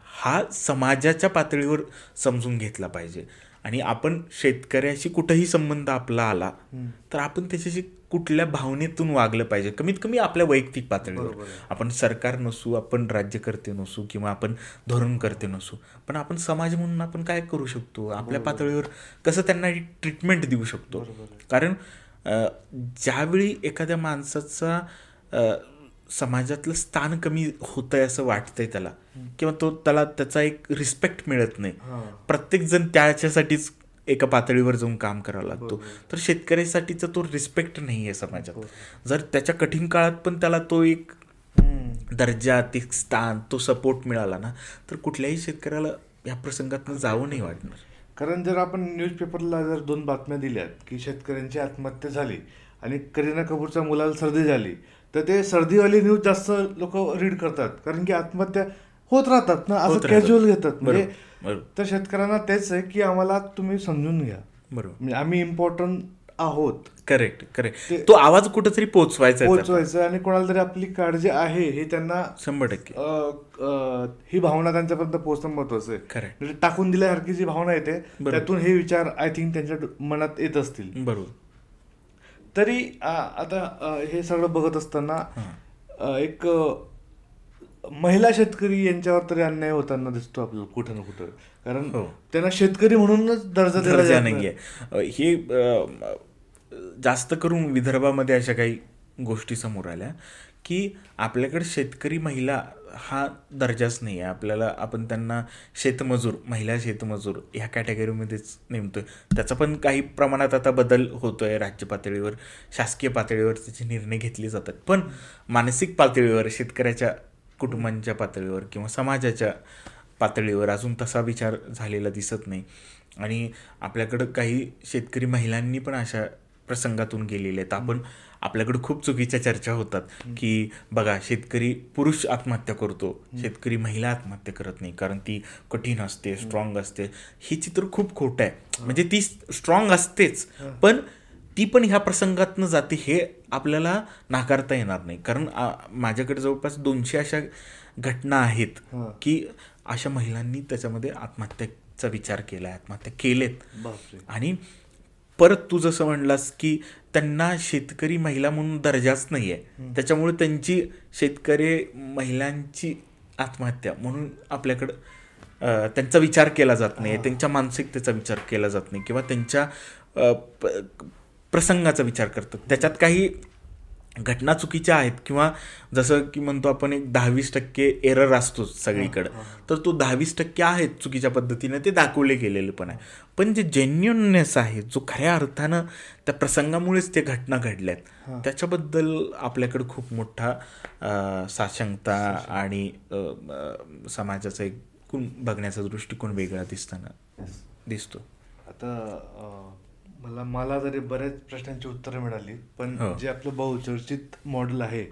हा समाजाच्या पातळीवर समजून घेतला पाहिजे. आणि आपण शेतकऱ्याशी कुठंही संबंध आपला आला तर आपण त्याच्याशी कुठल्या भावनेतून वागलं पाहिजे, कमीत कमी आपल्या वैयक्तिक पातळीवर. आपण सरकार नसू, आपण राज्यकर्ते नसू, किंवा आपण धोरणकर्ते नसू, पण आपण समाज म्हणून आपण काय करू शकतो, आपल्या पातळीवर कसं त्यांना ट्रीटमेंट देऊ शकतो. कारण ज्यावेळी एखाद्या माणसाचा समाजातलं स्थान कमी होतंय असं वाटतंय त्याला, किंवा त्याला त्याचा एक रिस्पेक्ट मिळत नाही, प्रत्येक जण त्याच्यासाठीच एका पातळीवर जाऊन काम करावं लागतो, तर शेतकऱ्यासाठीचा तो रिस्पेक्ट नाही आहे समाजात. जर त्याच्या कठीण काळात पण त्याला तो एक दर्जा, ते स्थान, तो सपोर्ट मिळाला ना, तर कुठल्याही शेतकऱ्याला या प्रसंगातून जावं नाही वाटणार. कारण जर आपण न्यूजपेपरला जर 2 बातम्या दिल्यात की शेतकऱ्यांची आत्महत्या झाली आणि करीना कपूरच्या मुलाला सर्दी झाली, तर ते सर्दीवाली न्यूज जास्त लोक रीड करतात, कारण की आत्महत्या होत राहतात ना, असं कॅज्युअल घेतात. म्हणजे तर शेतकऱ्यांना तेच आहे की आम्हाला तुम्ही समजून घ्या, बरोबर, आम्ही इम्पॉर्टंट आहोत. करेक्ट. तो आवाज कुठेतरी पोहोचवायचा आणि कोणाला तरी आपली काळजी आहे हे त्यांना 100% ही भावना त्यांच्यापर्यंत पोहोचणं महत्वाचं आहे. म्हणजे टाकून दिल्यासारखी जी भावना येते त्यातून हे विचार आय थिंक त्यांच्या मनात येत असतील. बरोबर. तरी आता हे सगळं बघत असताना एक महिला शेतकरी यांच्यावर तरी अन्याय होताना दिसतो आपल्याला कुठं ना कुठं, कारण हो. त्यांना शेतकरी म्हणूनच दर्जा दिला दर्जा जात नाही नाही. आहे. हे जास्त करून विदर्भामध्ये अशा काही गोष्टी समोर आल्या की आपल्याकडे शेतकरी महिला हा दर्जाच नाही आहे. आपण त्यांना शेतमजूर, महिला शेतमजूर ह्या कॅटेगरीमध्येच नेमतोय. त्याचा पण काही प्रमाणात आता बदल होतोय. राज्य पातळीवर, शासकीय पातळीवर त्याचे निर्णय घेतले जातात, पण मानसिक पातळीवर, शेतकऱ्याच्या कुटुंबांच्या पातळीवर किंवा समाजाच्या पातळीवर अजून तसा विचार झालेला दिसत नाही. आणि आपल्याकडं काही शेतकरी महिलांनी पण अशा प्रसंगातून गेलेले आहेत. आपल्याकडे खूप चुकीच्या चर्चा होतात की बघा, शेतकरी पुरुष आत्महत्या करतो, शेतकरी महिला आत्महत्या करत नाही, कारण ती कठीण असते, स्ट्रॉंग असते. ही चित्र खूप खोटं आहे. म्हणजे ती स्ट्रॉंग असतेच, पण ती पण ह्या प्रसंगातनं जाते हे आपल्याला नाकारता येणार नाही. कारण माझ्याकडे जवळपास 200 अशा घटना आहेत की अशा महिलांनी त्याच्यामध्ये आत्महत्याचा विचार केला, आत्महत्या केलेत. आणि परत तू जसं म्हणलास की त्यांना शेतकरी महिला म्हणून दर्जाच नाही आहे, त्याच्यामुळे त्यांची शेतकरी महिलांची आत्महत्या म्हणून आपल्याकडं त्यांचा विचार केला जात नाही, त्यांच्या मानसिकतेचा विचार केला जात नाही किंवा त्यांच्या प्रसंगाचा विचार करतात. त्याच्यात काही घटना चुकीच्या आहेत किंवा जसं की म्हणतो आपण एक 10-20% एरर असतो सगळीकडं, तर तो 10-20% आहेत चुकीच्या पद्धतीने ते दाखवले गेलेले पण आहे. पण जे जेन्युननेस आहे, जो खऱ्या अर्थानं त्या प्रसंगामुळेच ते घटना घडल्यात, त्याच्याबद्दल आपल्याकडं खूप मोठा साशंकता आणि समाजाचा एक बघण्याचा दृष्टिकोन वेगळा दिसतो. आता मला जरी बऱ्याच प्रश्नांची उत्तरं मिळाली, पण जे आपलं बहुचर्चित मॉडेल आहे,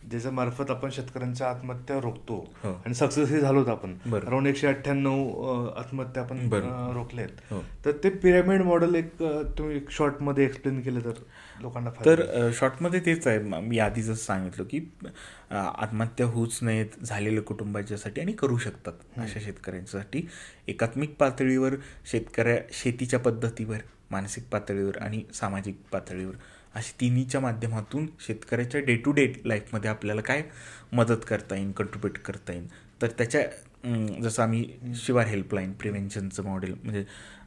ज्याच्या मार्फत आपण शेतकऱ्यांच्या आत्महत्या रोखतो आणि सक्सेसही झालोत आपण, अराउंड 198 आत्महत्या आपण रोखल्यात, तर ते पिरॅमिड मॉडेल एक तुम्ही एक शॉर्टमध्ये एक्सप्लेन केलं तर लोकांना तर शॉर्टमध्ये तेच आहे. मी आधी जसं सांगितलं की आत्महत्या होऊच नयेत झालेल्या कुटुंबाच्यासाठी आणि करू शकतात अशा शेतकऱ्यांसाठी एकात्मिक पातळीवर, शेतीच्या पद्धतीवर, मानसिक पातळीवर आणि सामाजिक पातळीवर अशी तिन्हीच्या माध्यमातून शेतकऱ्याच्या डे टू डे लाईफमध्ये आपल्याला काय मदत करता येईल, कंट्रीब्यूट करता येईल. तर त्याच्या जसं आम्ही शिवार हेल्पलाईन प्रिव्हेन्शनचं मॉडेल म्हणजे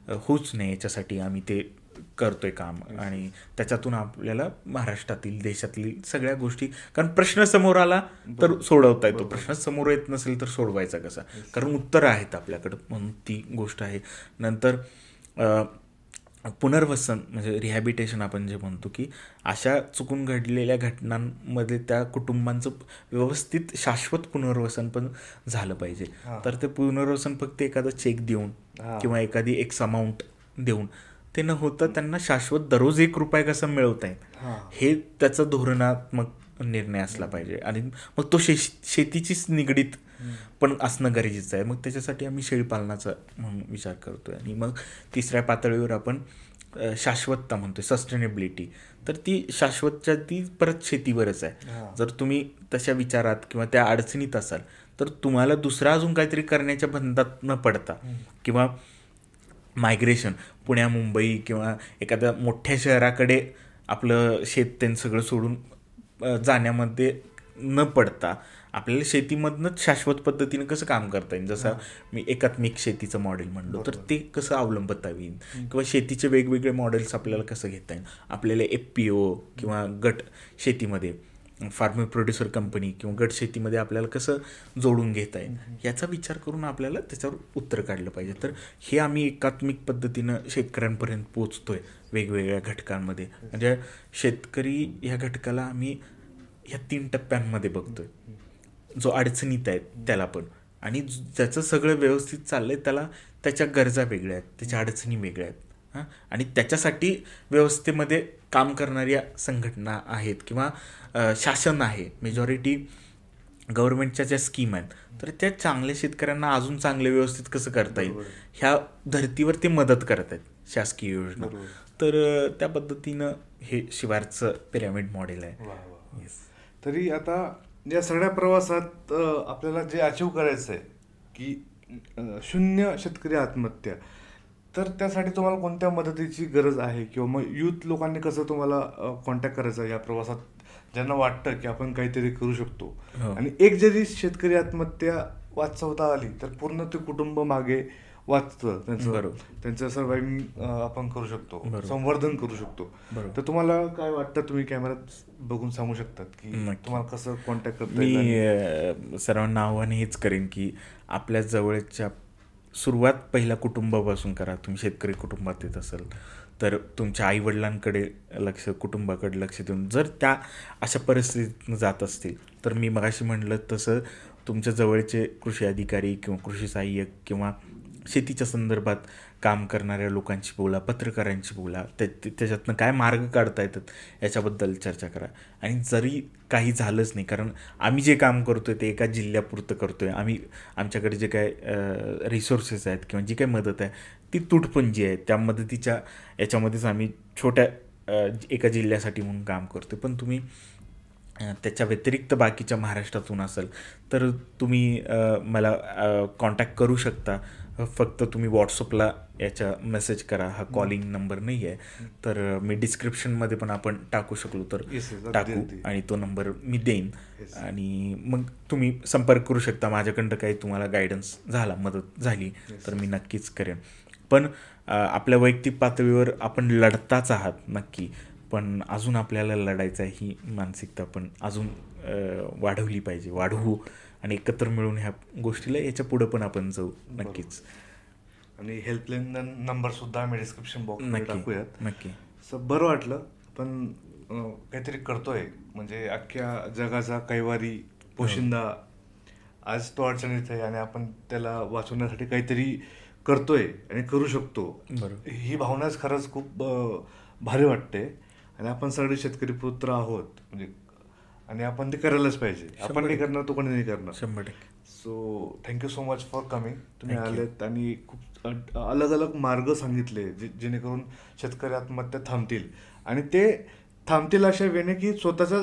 होऊच नये याच्यासाठी आम्ही ते करतोय काम, आणि त्याच्यातून आपल्याला महाराष्ट्रातील, देशातील सगळ्या गोष्टी, कारण प्रश्न समोर आला तर सोडवता येतो, प्रश्न समोर येत नसेल तर सोडवायचा कसा, कारण उत्तरं आहेत आपल्याकडं, म्हणून ती गोष्ट आहे. नंतर पुनर्वसन म्हणजे रिहॅबिटेशन आपण जे म्हणतो की अशा चुकून घडलेल्या घटनांमध्ये त्या कुटुंबांचं व्यवस्थित शाश्वत पुनर्वसन पण झालं पाहिजे. तर ते पुनर्वसन फक्त एखादा चेक देऊन किंवा एखादी एक्स अमाऊंट देऊन ते न होतं त्यांना शाश्वत दररोज ₹1 कसं मिळवता येईल हे त्याचं धोरणात्मक निर्णय असला पाहिजे. आणि मग तो शेतीचीच निगडीत पण असणं गरजेचं आहे. मग त्याच्यासाठी आम्ही शेळीपालनाचा म्हणून विचार करतोय. आणि मग तिसऱ्या पातळीवर आपण शाश्वतता म्हणतोय, सस्टेनेबिलिटी. तर ती शाश्वतच्या ती परत शेतीवरच आहे. जर तुम्ही तशा विचारात किंवा त्या अडचणीत असाल तर तुम्हाला दुसरा अजून काहीतरी करण्याच्या बंधात न पडता किंवा मायग्रेशन पुण्या, मुंबई किंवा एखाद्या मोठ्या शहराकडे आपलं शेत त्यांचं सगळं सोडून जाण्यामध्ये न पडता आपल्याला शेतीमधनंच शाश्वत पद्धतीनं कसं काम करता येईल, जसं मी एकात्मिक शेतीचं मॉडेल म्हणलो, तर ते कसं अवलंबता येईल किंवा शेतीचे वेगवेगळे मॉडेल्स आपल्याला कसं घेता येईल, आपल्याला FPO किंवा गट शेतीमध्ये, फार्मर प्रोड्युसर कंपनी किंवा गट शेतीमध्ये आपल्याला कसं जोडून घेता येईल, याचा विचार करून आपल्याला त्याच्यावर उत्तर काढलं पाहिजे. तर हे आम्ही एकात्मिक पद्धतीनं शेतकऱ्यांपर्यंत पोचतोय वेगवेगळ्या घटकांमध्ये. म्हणजे शेतकरी ह्या घटकाला आम्ही ह्या 3 टप्प्यांमध्ये बघतोय. जो अडचणीत आहे त्याला पण, आणि ज्याचं सगळं व्यवस्थित चाललंय त्याला त्याच्या गरजा वेगळ्या आहेत, त्याच्या अडचणी वेगळ्या आहेत. आणि त्याच्यासाठी व्यवस्थेमध्ये काम करणाऱ्या संघटना आहेत किंवा शासन आहे, मेजॉरिटी गव्हर्नमेंटच्या ज्या स्कीम आहेत, तर त्या चांगल्या शेतकऱ्यांना अजून चांगले व्यवस्थित कसं करता येईल ह्या धर्तीवर ते मदत करत आहेत शासकीय योजना. तर त्या पद्धतीनं हे शिवारचं पिरॅमिड मॉडेल आहे. तरी आता या सगळ्या प्रवासात आपल्याला जे अचीव करायचं आहे की 0 शेतकरी आत्महत्या, तर त्यासाठी तुम्हाला कोणत्या मदतीची गरज आहे किंवा मग यूथ लोकांनी कसं तुम्हाला कॉन्टॅक्ट करायचं या प्रवासात ज्यांना वाटतं की आपण काहीतरी करू शकतो हो. आणि एक जरी शेतकरी आत्महत्या वाचवता आली तर पूर्ण ते कुटुंब मागे वाचतं, बरोबर. त्यांचं सर्वाइव्हिंग आपण करू शकतो, बरोबर. संवर्धन करू शकतो. बरोबर. तर तुम्हाला काय वाटतं, तुम्ही कॅमेऱ्यात बघून सांगू शकतात की नक्की. तुम्हाला कसं कॉन्टॅक्ट करता येईल? मी सर्वांना आव्हान हेच करेन की आपल्या जवळच्या सुरुवात पहिल्या कुटुंबापासून करा. तुम्ही शेतकरी कुटुंबात येत असाल तर तुमच्या आईवडिलांकडे लक्ष, कुटुंबाकडे लक्ष देऊन जर त्या अशा परिस्थितीतून जात असतील तर मी मगाशी म्हणलं तसं तुमच्या जवळचे कृषी अधिकारी किंवा कृषी सहाय्यक किंवा शेतीच्या संदर्भात काम करणाऱ्या लोकांशी बोला, पत्रकारांशी बोला, त्याच्यातनं काय मार्ग काढता येतात याच्याबद्दल चर्चा करा. आणि जरी काही झालंच नाही, कारण आम्ही जे काम करतो आहे ते एका जिल्ह्यापुरतं करतो आहे. आमच्याकडे जे काय रिसोर्सेस आहेत किंवा जी काही मदत आहे ती तुटपुंजी आहे. त्या मदतीच्या याच्यामध्येच आम्ही छोट्या एका जिल्ह्यासाठी म्हणून काम करतो. पण तुम्ही त्याच्या व्यतिरिक्त बाकीच्या महाराष्ट्रातून असाल तर तुम्ही मला कॉन्टॅक्ट करू शकता. फक्त तुम्ही व्हॉट्सअपला याच्या मेसेज करा. हा कॉलिंग नंबर नाही आहे, तर मी डिस्क्रिप्शनमध्ये पण आपण टाकू शकलो तर टाकू आणि तो नंबर मी देईन. आणि मग तुम्ही संपर्क करू शकता. माझ्याकडं काही तुम्हाला गायडन्स झाला, मदत झाली तर मी नक्कीच करेन. पण आपल्या वैयक्तिक पातळीवर आपण लढताच आहात नक्की, पण अजून आपल्याला लढायचं आहे ही मानसिकता पण अजून वाढवली पाहिजे, वाढवू आणि एकत्र मिळून ह्या गोष्टीला याच्या पुढं पण आपण जाऊ नक्कीच. आणि हेल्पलाईन नंबर सुद्धा आम्ही डिस्क्रिप्शन बॉक्समध्ये टाकूयात. नक्की. बरं वाटलं, पण काहीतरी करतोय म्हणजे अख्ख्या जगाचा कैवारी पोशिंदा आज तो अडचणीत आहे आणि आपण त्याला वाचवण्यासाठी काहीतरी करतोय आणि करू शकतो. बरोबर. ही भावनाच खरंच खूप भारी वाटते. आणि आपण सगळे शेतकरी पुत्र आहोत म्हणजे, आणि आपण ते करायलाच पाहिजे. आपण नाही करणार, तो कोणी नाही करणार. 100%. So thank you so much for coming. तुम्ही आलेत आणि खूप अलग अलग मार्ग सांगितले जेणेकरून शेतकरी आत्महत्या थांबतील. आणि ते थांबतील अशा वेळेने की स्वतःच्या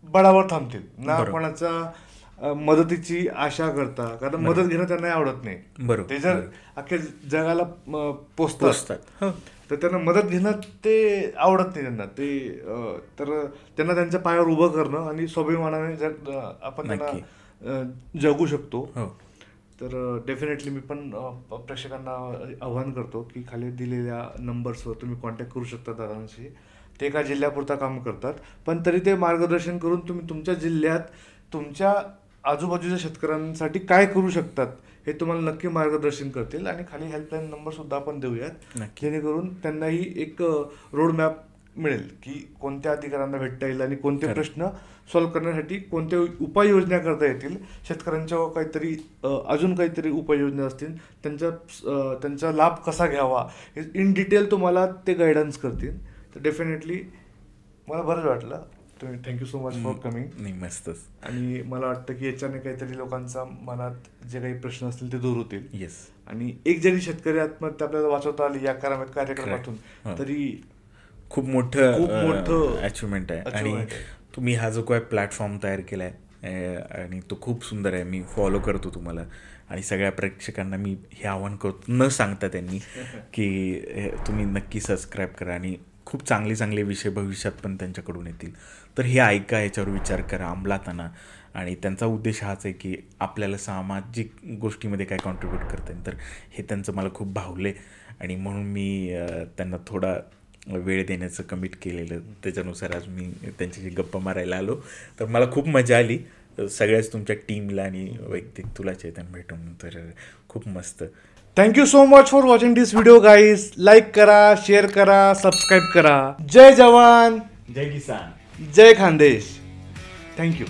बळावर थांबतील, ना कोणाचा मदतीची आशा करता, कारण मदत घेणं त्यांना आवडत नाही. बरोबर. ते जर अख्ख्या जगाला पोचतात तर त्यांना मदत घेणं ते आवडत नाही त्यांना. ते तर त्यांना त्यांच्या पायावर उभं करणं आणि स्वाभिमानाने जर आपण त्यांना जगू शकतो. तर डेफिनेटली मी पण प्रेक्षकांना आव्हान करतो की खाली दिलेल्या नंबर्सवर तुम्ही कॉन्टॅक्ट करू शकता दादांशी. ते एका जिल्ह्यापुरता काम करतात, पण तरी ते मार्गदर्शन करून तुम्ही तुमच्या जिल्ह्यात तुमच्या आजूबाजूच्या शेतकऱ्यांसाठी काय करू शकतात हे तुम्हाला नक्की मार्गदर्शन करतील. आणि खाली हेल्पलाईन नंबर सुद्धा आपण देऊयात, जेणेकरून त्यांनाही एक रोड मॅप मिळेल की कोणत्या अधिकाऱ्यांना भेटता येईल आणि कोणते प्रश्न सॉल्व्ह करण्यासाठी कोणत्या उपाययोजना करता येतील. शेतकऱ्यांच्या काहीतरी अजून काहीतरी उपाययोजना असतील, त्यांचा लाभ कसा घ्यावा हे इन डिटेल तुम्हाला ते गायडन्स करतील. तर डेफिनेटली मला बरंच वाटलं. तुम्ही thank you so much for coming. नाही, मस्तच. आणि मला वाटतं की याच्याने काहीतरी लोकांचा मनात जे काही प्रश्न असतील ते दूर होतील. येस. आणि एक जरी शेतकरी आत्महत्या आपल्याला वाचवता आली या कार्यक्रमातून तरी खूप मोठं अचिव्हमेंट आहे. आणि तुम्ही हा जो काय प्लॅटफॉर्म तयार केला आहे आणि तो खूप सुंदर आहे. मी फॉलो करतो तुम्हाला आणि सगळ्या प्रेक्षकांना मी हे आव्हान करतो, न सांगता त्यांनी, की तुम्ही नक्की सबस्क्राईब करा आणि खूप चांगले विषय भविष्यात पण त्यांच्याकडून येतील. तर हे ऐका, याच्यावर विचार करा, अंमलात आणा. आणि त्यांचा उद्देश हाच आहे की आपल्याला सामाजिक गोष्टीमध्ये काय कॉन्ट्रीब्यूट करता येईल. तर हे त्यांचं मला खूप भावले आणि म्हणून मी त्यांना थोडा वेळ देण्याचं कमिट केलेलं. त्याच्यानुसार आज मी त्यांच्याशी गप्पा मारायला आलो. तर मला खूप मजा आली सगळ्याच तुमच्या टीमला आणि वैयक्तिक तुला चेतन भेटून. तर खूप मस्त. Thank you so much for watching this video guys. Like करा, शेअर करा, सबस्क्राईब करा. जय जवान, जय किसान, जय खानदेश. थँक्यू.